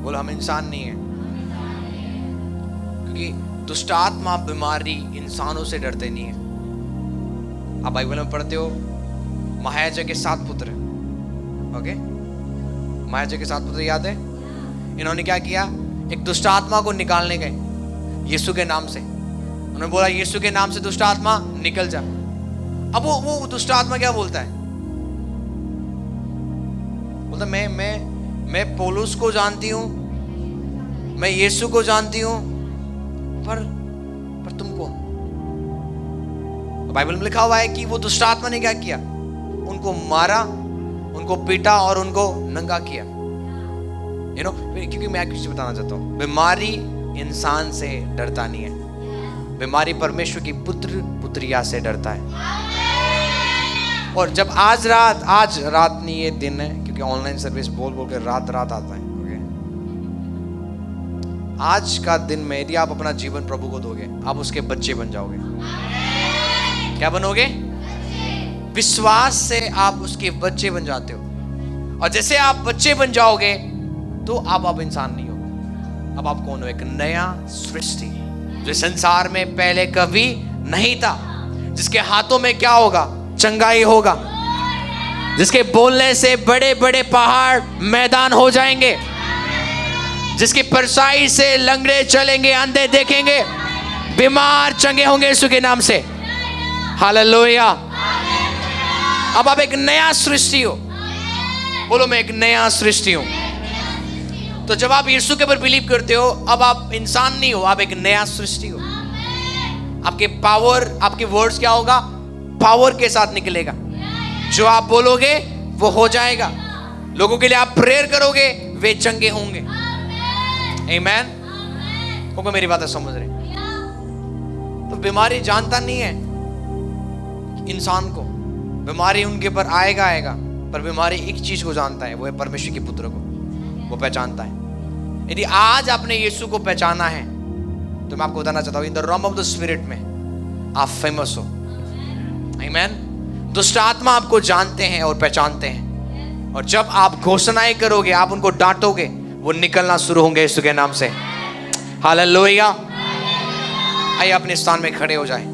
बोलो हम इंसान नहीं है। क्योंकि दुष्ट आत्मा, बीमारी इंसानों से डरते नहीं है। आप बाइबल में पढ़ते हो, महायाजक के 7 पुत्र। ओके, महायाजक के 7 पुत्र याद है? इन्होंने क्या किया? एक दुष्ट आत्मा को निकालने गए यीशु के नाम से। उन्होंने बोला यीशु के नाम से दुष्ट आत्मा निकल जा। अब वो दुष्ट आत्मा क्या बोलता है? बोलता मैं पौलुस को जानती हूँ, मैं यीशु को जानती हूँ, पर तुम कौन? बाइबल में लिखा हुआ है कि वो दुष्ट आत्मा ने क्या किया? उनको मारा, उनको पीटा और उनको नंगा किया। यू नो, क्योंकि मैं कुछ बताना चाहता हूँ, बीमारी इंसान से डरता नहीं है, बीमारी परमेश्वर की पुत्र पुत्रिया से डरता है। और जब आज रात नहीं, ये दिन है, क्योंकि ऑनलाइन सर्विस बोल के रात आता है। ओके, आज का दिन में यदि आप अपना जीवन प्रभु को दोगे, आप उसके बच्चे बन जाओगे। क्या बनोगे? विश्वास से आप उसके बच्चे बन जाते हो। और जैसे आप बच्चे बन जाओगे तो आप इंसान नहीं हो। अब आप कौन हो? एक नया सृष्टि जो संसार में पहले कभी नहीं था। जिसके हाथों में क्या होगा? चंगाई होगा। जिसके बोलने से बड़े बड़े पहाड़ मैदान हो जाएंगे। जिसकी परछाई से लंगड़े चलेंगे, अंधे देखेंगे, बीमार चंगे होंगे यीशु के नाम से। हालेलुया। अब आप एक नया सृष्टि हो। बोलो, मैं एक नया सृष्टि हूं। तो जब आप यीशु के ऊपर बिलीव करते हो, अब आप इंसान नहीं हो, आप एक नया सृष्टि हो। आपके पावर, आपके वर्ड्स क्या होगा? पावर के साथ निकलेगा। जो आप बोलोगे वो हो जाएगा। लोगों के लिए आप प्रेयर करोगे, वे चंगे होंगे। आमीन। होगा मेरी बातें समझ रहे? तो बीमारी जानता नहीं है इंसान को, बीमारी उनके ऊपर आएगा, पर बीमारी एक चीज को जानता है, वो है परमेश्वर के पुत्र को। वो पहचानता है। यदि आज आपने यीशु को पहचाना है, तो मैं आपको बताना चाहता हूं, in the ROM of the spirit में आप फेमस हो। आमीन। दुष्ट आत्मा आपको जानते हैं और पहचानते हैं, और जब आप घोषणाएं करोगे, आप उनको डांटोगे, वो निकलना शुरू होंगे यीशु के नाम से। हालेलुया। आइए अपने स्थान में खड़े हो जाए।